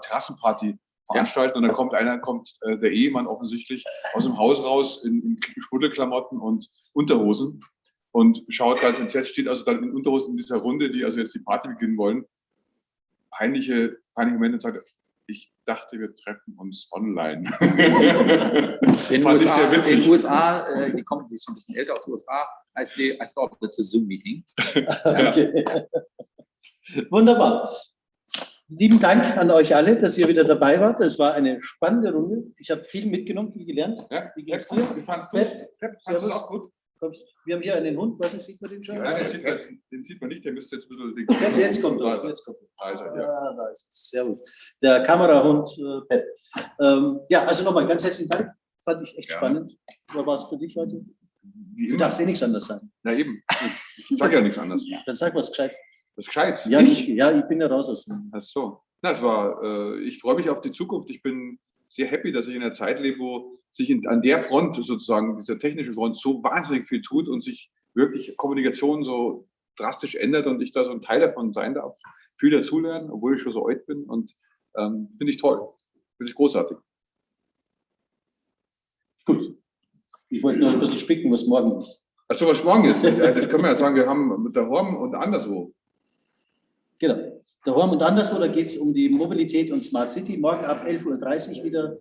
Terrassenparty veranstalten und dann kommt der Ehemann offensichtlich aus dem Haus raus in Schmuddelklamotten und Unterhosen und schaut ganz entsetzt, steht also dann in Unterhosen in dieser Runde, die also jetzt die Party beginnen wollen. Peinliche Momente und sagt, ich dachte, wir treffen uns online. In den USA, die kommen, die ist schon ein bisschen älter aus den USA, I thought it's a Zoom-Meeting. Okay. Wunderbar. Lieben Dank an euch alle, dass ihr wieder dabei wart. Es war eine spannende Runde. Ich habe viel mitgenommen, viel gelernt. Ja, wie geht's dir? Wie fandest du es? Fandest du es auch gut? Wir haben hier einen Hund, was sieht man den schon? Ja, den sieht man nicht, der müsste jetzt ein bisschen... Jetzt kommt er. Da ist er, ja. Da ist es. Servus. Der Kamerahund Pep. Ja, also nochmal ganz herzlichen Dank. Fand ich echt spannend. Oder war es für dich heute? Du darfst nichts anderes sagen. Na eben. Ich sage ja nichts anderes. Dann sag was Gescheites. Das ist gescheit. Ja, ich bin ja raus aus dem. Ach so. Ich freue mich auf die Zukunft. Ich bin sehr happy, dass ich in einer Zeit lebe, wo sich an der Front sozusagen, dieser technischen Front, so wahnsinnig viel tut und sich wirklich Kommunikation so drastisch ändert und ich da so ein Teil davon sein darf. Viel dazulernen, obwohl ich schon so alt bin und finde ich toll. Finde ich großartig. Gut. Ich wollte noch ein bisschen spicken, was morgen ist. Achso, was morgen ist. Das können wir ja sagen, wir haben mit der Horm und anderswo. Genau. Der Horm und anderswo, da geht es um die Mobilität und Smart City. Morgen ab 11:30 Uhr wieder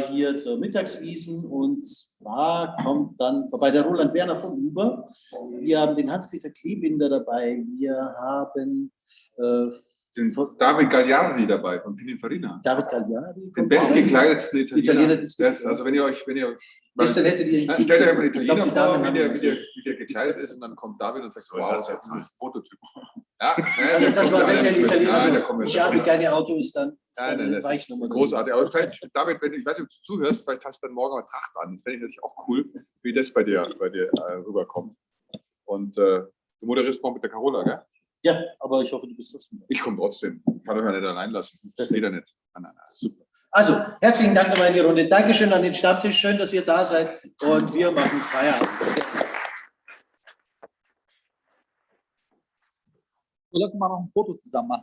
hier zur Mittagswiesen und zwar kommt dann vorbei der Roland Werner von Uber. Wir haben den Hans-Peter Klebinder dabei. Wir haben den David Gagliardi dabei von Pininfarina. David Gagliardi. Den bestgekleidetsten Italiener. Also wenn ihr gestern hättet ihr stellt euch mal den Italiener vor, wie der gekleidet ist und dann kommt David und sagt, wow, das ist ein Prototyp. Ja, also das war welcher Italiener. Ja, ich habe keine Autos, dann eine Weichnummer. Großartig. Aber vielleicht, David, ich weiß nicht, ob du zuhörst, vielleicht hast du dann morgen eine Tracht an. Das fände ich natürlich auch cool, wie das bei dir rüberkommt. Und du moderierst morgen mit der Carola, gell? Ja, aber ich hoffe, du bist trotzdem. Ich komme trotzdem. Ich kann euch ja nicht allein lassen. Das geht ja nicht. Nein. Super. Also, herzlichen Dank nochmal in die Runde. Dankeschön an den Stammtisch. Schön, dass ihr da seid. Und wir machen Feierabend. So, lass uns mal noch ein Foto zusammen machen.